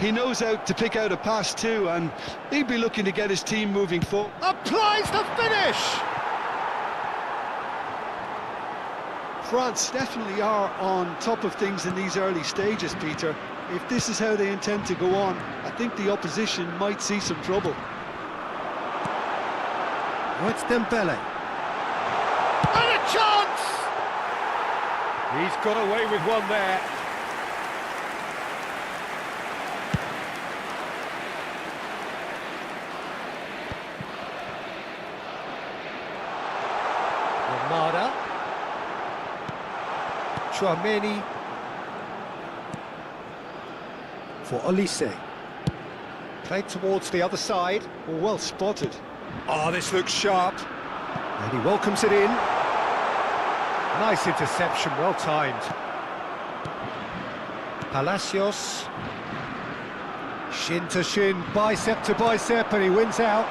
S3: He knows how to pick out a pass too, and he'd be looking to get his team moving forward.
S1: Applies the finish!
S3: France definitely are on top of things in these early stages, Peter. If this is how they intend to go on, I think the opposition might see some trouble.
S1: Oh, it's Dembele. And a chance! He's got away with one there. Armada. Chouameni for Olise. Played towards the other side.
S3: Well spotted.
S1: Oh, this looks sharp. And he welcomes it in. Nice interception, well timed. Palacios. Shin to shin, bicep to bicep, and he wins out.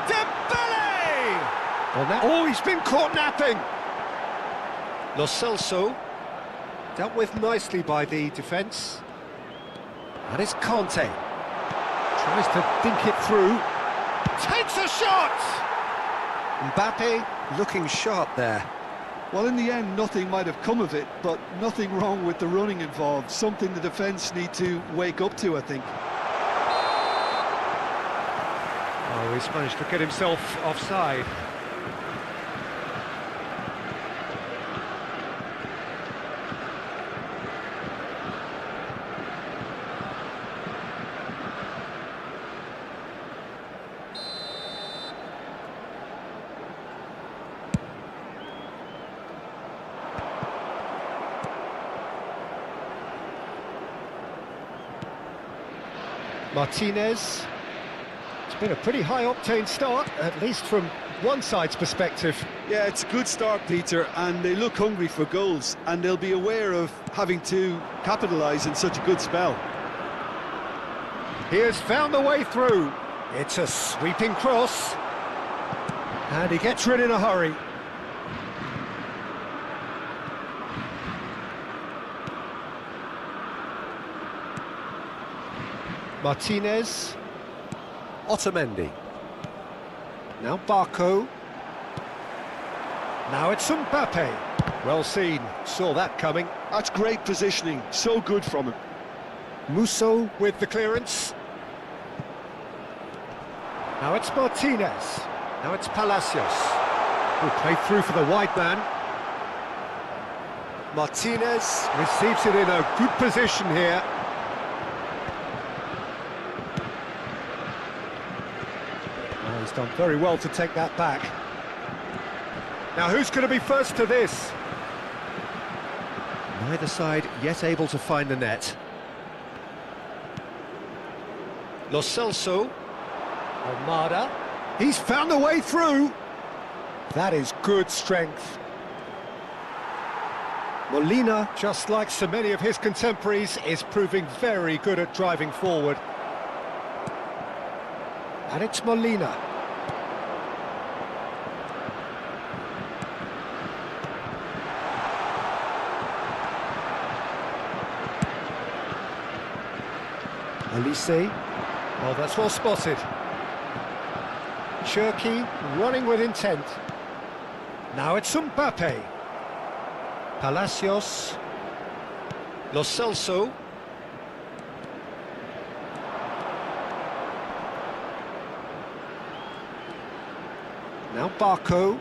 S1: Dembele! Well, now, oh, he's been caught napping. Lo Celso. Dealt with nicely by the defence. And it's Conte. Tries to think it through. Takes a shot! Mbappe looking sharp there.
S3: Well, in the end, nothing might have come of it, but nothing wrong with the running involved. Something the defence need to wake up to, I think.
S1: Oh, he's managed to get himself offside. Martinez. It's been a pretty high-octane start, at least from one side's perspective.
S3: Yeah, it's a good start, Peter, and they look hungry for goals, and they'll be aware of having to capitalise in such a good spell.
S1: He has found a way through. It's a sweeping cross. And he gets rid in a hurry. Martinez. Otamendi. Now Barco. Now it's Mbappe. Well seen, saw that coming.
S3: That's great positioning, so good from him.
S1: Musso with the clearance. Now it's Martinez. Now it's Palacios. Who played through for the wide man. Martinez receives it in a good position here. Oh, he's done very well to take that back. Now who's going to be first to this? Neither side yet able to find the net. Lo Celso. Almada. He's found a way through. That is good strength. Molina, just like so many of his contemporaries, is proving very good at driving forward. And it's Molina. Elise. Oh, that's well spotted. Cherki running with intent. Now it's Mbappe. Palacios. Lo Celso. Now Barco.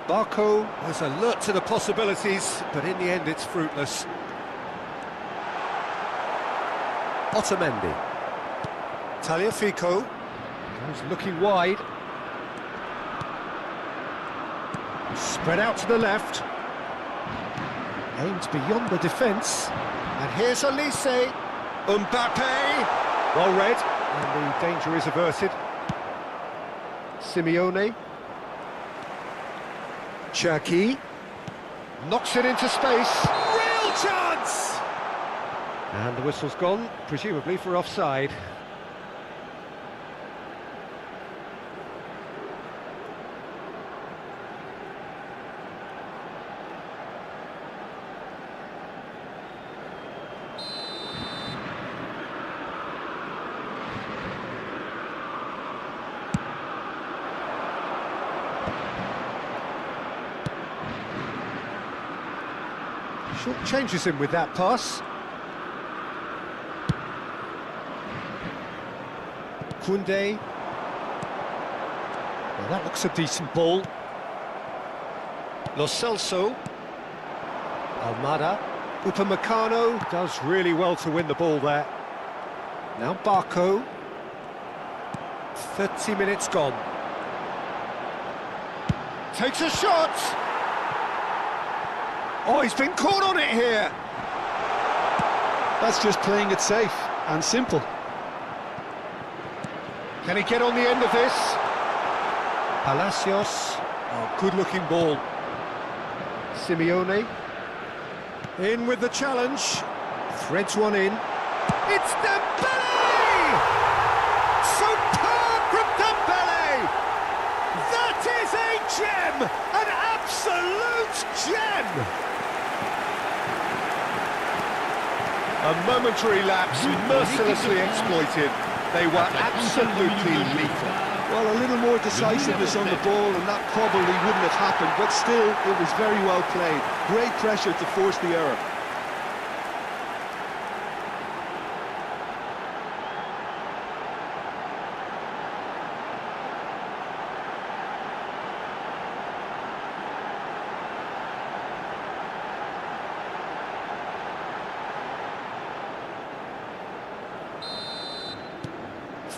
S1: Barco was alert to the possibilities, but in the end it's fruitless. Otamendi. Tagliafico. He's looking wide. Spread out to the left. Aimed beyond the defence. And here's Elise. Mbappe. Well read. And the danger is averted. Simeone. Cherki. Knocks it into space. Real chance! And the whistle's gone, presumably for offside. Short changes him with that pass. Koundé. Well, that looks a decent ball. Lo Celso. Almada. Upamecano does really well to win the ball there. Now Barco. 30 minutes gone. Takes a shot! Oh, he's been caught on it here!
S3: That's just playing it safe and simple.
S1: Can he get on the end of this? Palacios. Oh, good-looking ball. Simeone. In with the challenge. Threads one in. It's Dembele! Superb from Dembele! That is a gem! An absolute gem! A momentary lapse, mercilessly exploited. They were absolutely lethal.
S3: Well, a little more decisiveness on the ball and that probably wouldn't have happened, but still, it was very well played. Great pressure to force the error.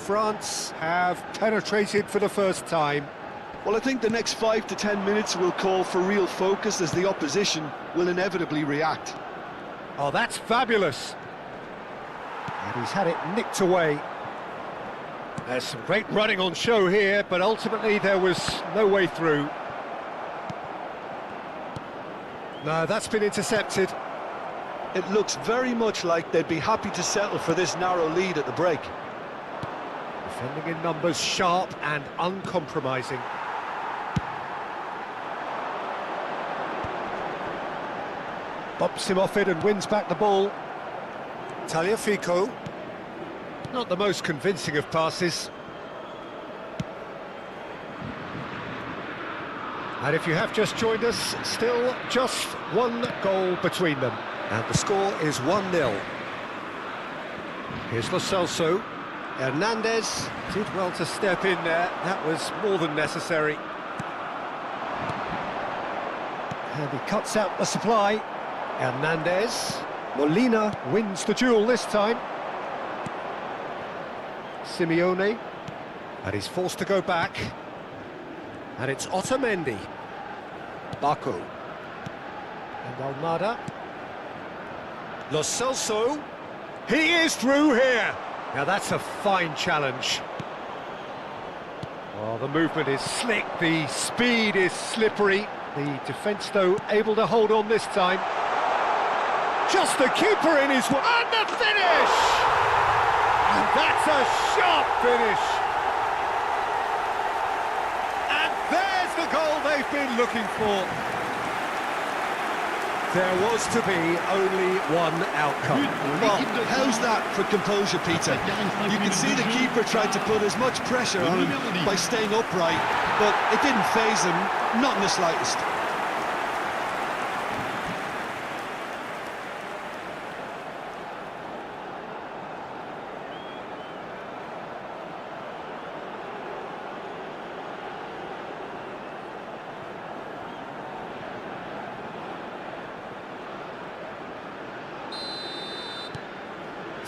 S1: France have penetrated for the first time.
S3: Well, I think the next 5 to 10 minutes will call for real focus as the opposition will inevitably react.
S1: Oh, that's fabulous. And he's had it nicked away. There's some great running on show here, but ultimately there was no way through. No, that's been intercepted.
S3: It looks very much like they'd be happy to settle for this narrow lead at the break.
S1: Defending in numbers, sharp and uncompromising. Bumps him off it and wins back the ball.
S2: Tagliafico.
S1: Not the most convincing of passes. And if you have just joined us, still just one goal between them.
S2: And the score is 1-0.
S1: Here's Lo Celso. Hernandez did well to step in there. That was more than necessary. And he cuts out the supply. Hernandez. Molina wins the duel this time. Simeone. And he's forced to go back. And it's Otamendi. Baku. And Almada.
S2: Lo Celso.
S1: He is through here. Now that's a fine challenge. Oh, the movement is slick, the speed is slippery. The defence, though, able to hold on this time. Just the keeper in his... And the finish! And that's a sharp finish. And there's the goal they've been looking for. There was to be only one outcome.
S3: Well, how's that for composure, Peter? You can see the keeper tried to put as much pressure on him by staying upright, but it didn't faze him, not in the slightest.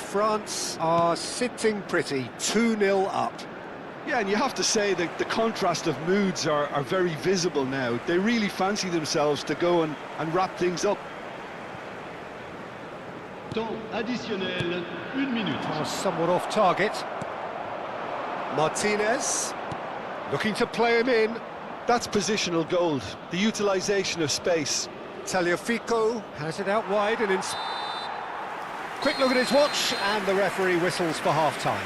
S1: France are sitting pretty, 2-0 up.
S3: Yeah, and you have to say that the contrast of moods are very visible now. They really fancy themselves to go and wrap things up.
S4: Temps additionnel, 1 minute.
S1: Somewhat off target.
S2: Martinez.
S1: Looking to play him in.
S3: That's positional gold, the utilisation of space.
S2: Tagliafico.
S1: Has it out wide and in... Quick look at his watch, and the referee whistles for half-time.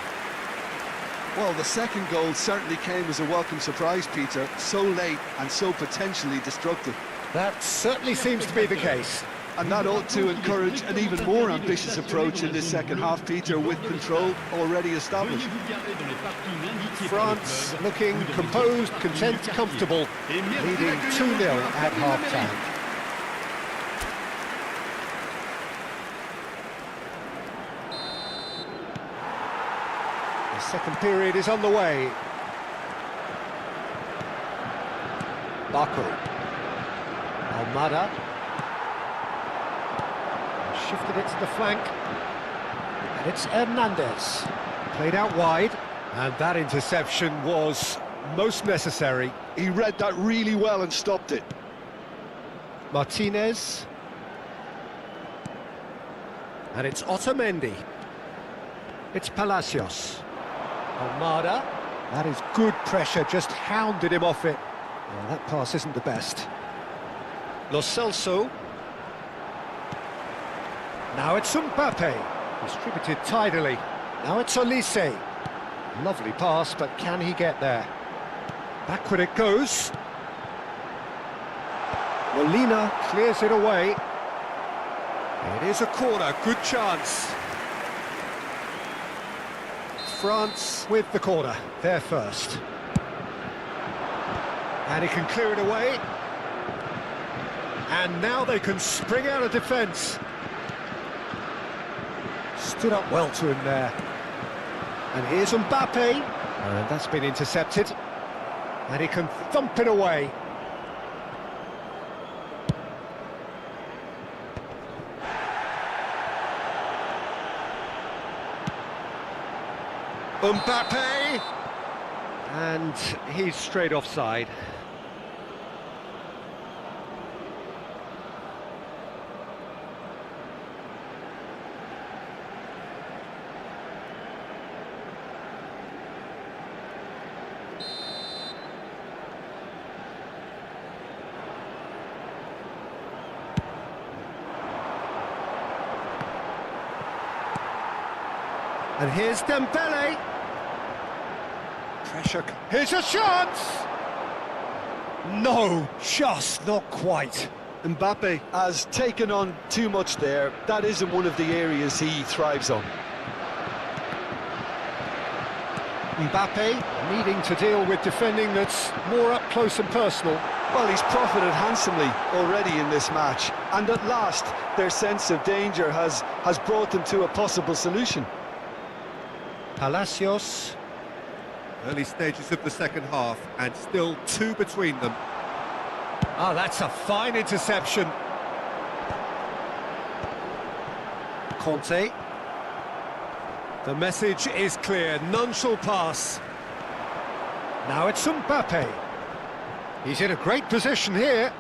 S3: Well, the second goal certainly came as a welcome surprise, Peter. So late and so potentially destructive.
S1: That certainly seems to be the case.
S3: And that ought to encourage an even more ambitious approach in this second half, Peter, with control already established.
S1: France looking composed, content, comfortable, leading 2-0 at half-time. The second period is underway. Baku. Almada. Shifted it to the flank. And it's Hernandez. Played out wide. And that interception was most necessary.
S3: He read that really well and stopped it.
S1: Martinez. And it's Otamendi. It's Palacios. Almada. That is good pressure, just hounded him off it. Well, that pass isn't the best. Lo Celso. Now it's Mbappe. Distributed tidily. Now it's Olise. Lovely pass, but can he get there? Backward it goes. Molina clears it away. It is a corner, good chance. France with the corner, they're first. And he can clear it away. And now they can spring out of defence. Stood up well to him there. And here's Mbappe. And that's been intercepted. And he can thump it away. Mbappe! And he's straight offside. And here's Dembele. Pressure. Here's a shot! No, just not quite. Mbappe
S3: has taken on too much there. That isn't one of the areas he thrives on.
S1: Mbappe needing to deal with defending that's more up close and personal.
S3: Well, he's profited handsomely already in this match, and at last their sense of danger has brought them to a possible solution.
S1: Palacios.
S2: Early stages of the second half, and still 2 between them.
S1: Ah, that's a fine interception. Conte. The message is clear, none shall pass. Now it's Mbappe. He's in a great position here.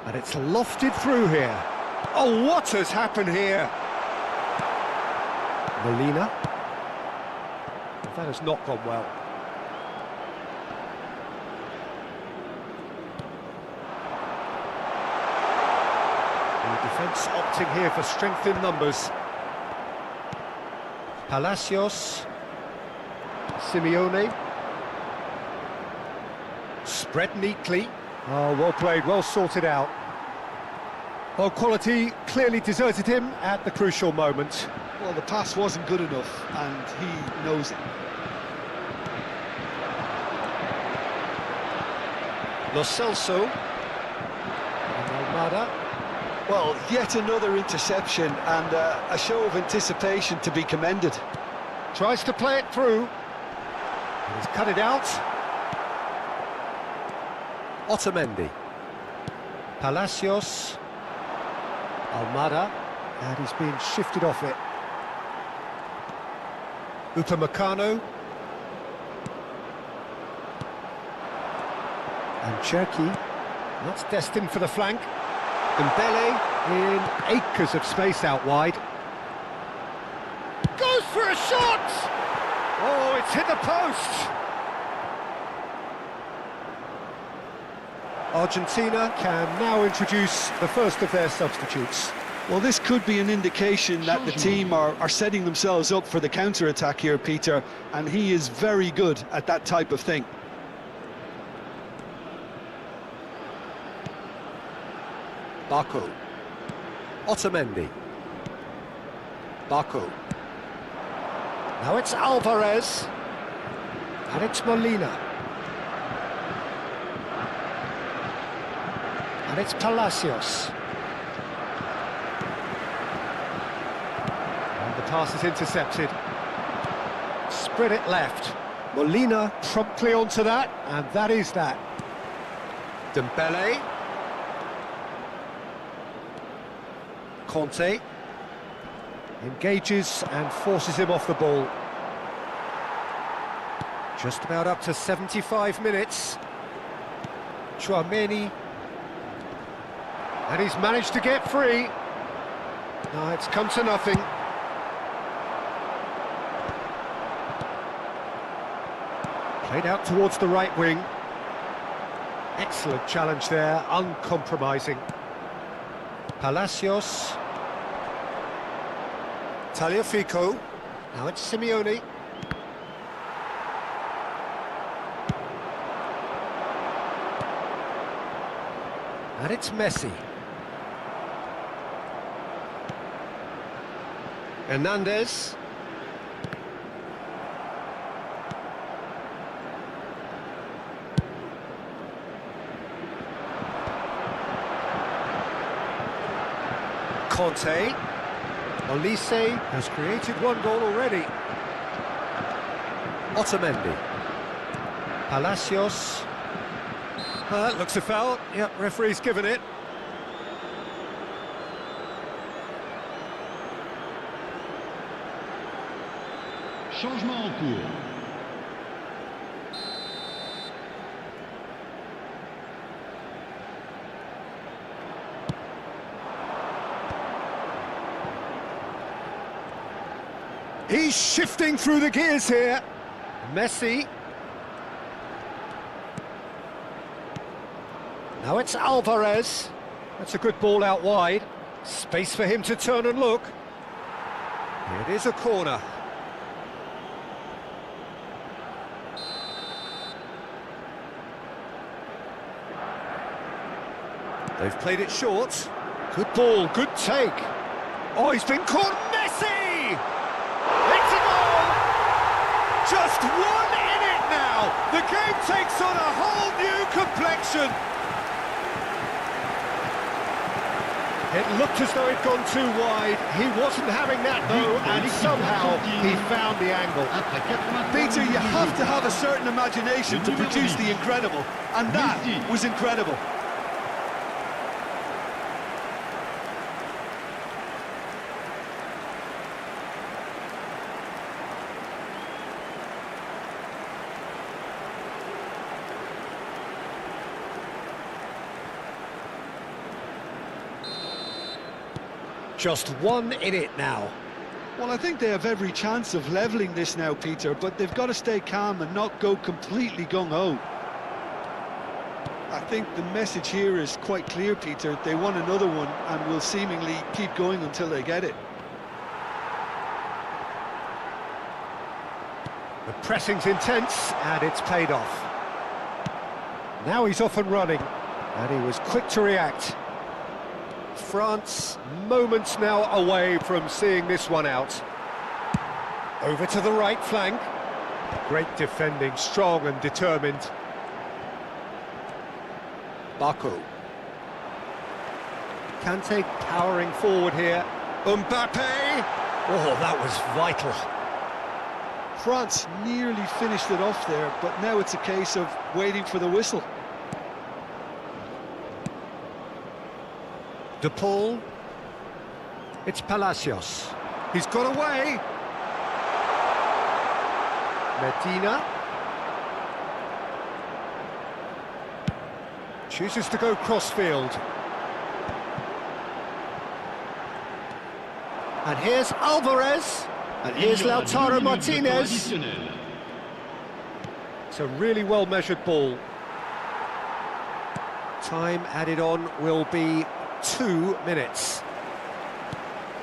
S1: And it's lofted through here. Oh, what has happened here? Molina. That has not gone well. The defence opting here for strength in numbers. Palacios. Simeone. Spread neatly. Oh, well played, well sorted out. Well, quality clearly deserted him at the crucial moment.
S3: Well, the pass wasn't good enough, and he knows it.
S1: Lo Celso. And Almada.
S3: Well, yet another interception, and a show of anticipation to be commended.
S1: Tries to play it through. And he's cut it out. Otamendi. Palacios. Almada. And he's being shifted off it. Upamecano. And Cherki. That's destined for the flank. Dembele in acres of space out wide. Goes for a shot! Oh, it's hit the post! Argentina can now introduce the first of their substitutes.
S3: Well, this could be an indication that the team are setting themselves up for the counter-attack here, Peter, and he is very good at that type of thing.
S1: Baku. Otamendi. Baku. Now it's Alvarez. And it's Molina. And it's Palacios. And the pass is intercepted. Spread it left. Molina promptly onto that, and that is that. Dembele. Conte engages and forces him off the ball. Just about up to 75 minutes. Chouameni. And he's managed to get free. No, it's come to nothing. Played out towards the right wing. Excellent challenge there, uncompromising. Palacios. Tagliafico. Now it's Simeone. And it's Messi. Hernandez. Conte. Olise has created one goal already. Otamendi. Palacios. That looks a foul. Yep, referee's given it.
S4: Changement en cours.
S1: He's shifting through the gears here. Messi. Now it's Alvarez. That's a good ball out wide. Space for him to turn and look. It is a corner. They've played it short. Good ball, good take. Oh, he's been caught. Messi! It's a goal! Just one in it now. The game takes on a whole new complexion. It looked as though it'd gone too wide. He wasn't having that though, and somehow he found the angle.
S3: Peter, you have to have a certain imagination to produce the incredible, and that was incredible.
S1: Just one in it now.
S3: Well, I think they have every chance of levelling this now, Peter, but they've got to stay calm and not go completely gung-ho. I think the message here is quite clear, Peter. They want another one and will seemingly keep going until they get it.
S1: The pressing's intense, and it's paid off. Now he's off and running, and he was quick to react. France moments now away from seeing this one out. Over to the right flank. Great defending, strong and determined. Baku. Kante powering forward here. Mbappe! Oh, that was vital.
S3: France nearly finished it off there, but now it's a case of waiting for the whistle.
S1: De Paul. It's Palacios. He's got away. Medina. Chooses to go crossfield. And here's Alvarez. And here's Lautaro Martinez. It's a really well-measured ball. Time added on will be 2 minutes.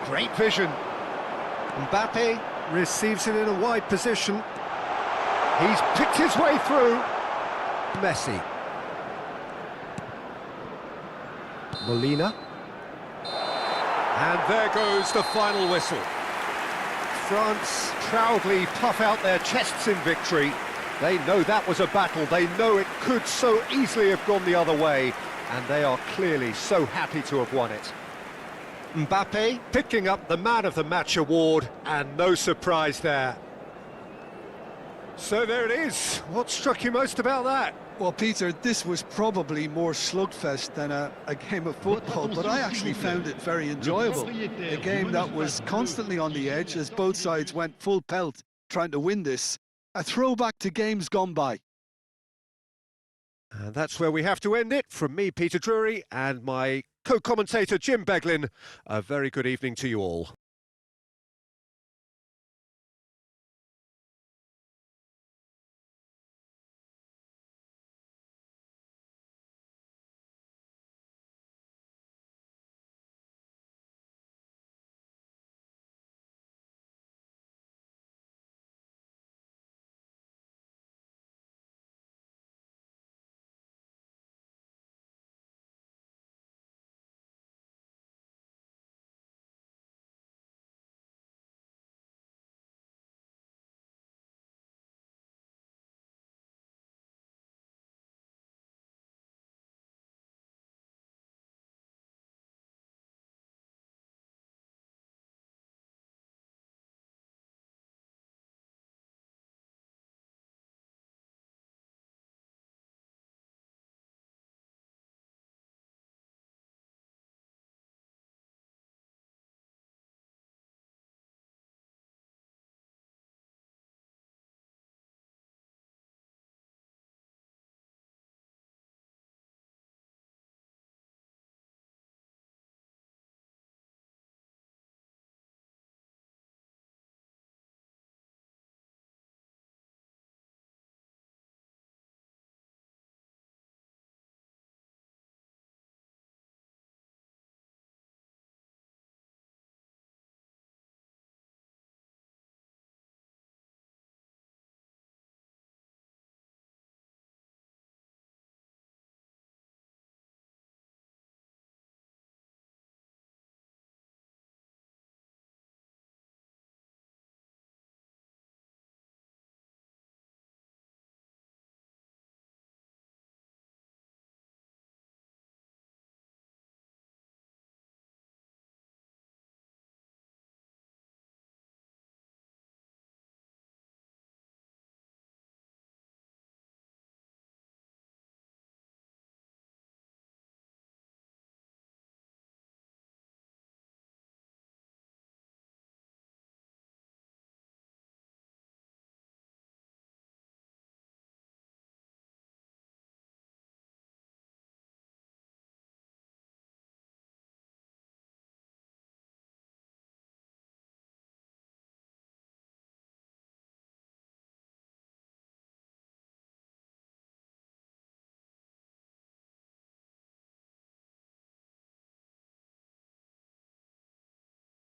S1: Great vision. Mbappe receives it in a wide position. He's picked his way through. Messi. Molina. And there goes the final whistle. France proudly puff out their chests in victory. They know that was a battle. They know it could so easily have gone the other way. And they are clearly so happy to have won it. Mbappe picking up the Man of the Match award, and no surprise there. So there it is. What struck you most about that?
S3: Well, Peter, this was probably more slugfest than a game of football, but I actually found it very enjoyable. A game that was constantly on the edge as both sides went full pelt trying to win this. A throwback to games gone by.
S1: And that's where we have to end it. From me, Peter Drury, and my co-commentator, Jim Beglin, a very good evening to you all.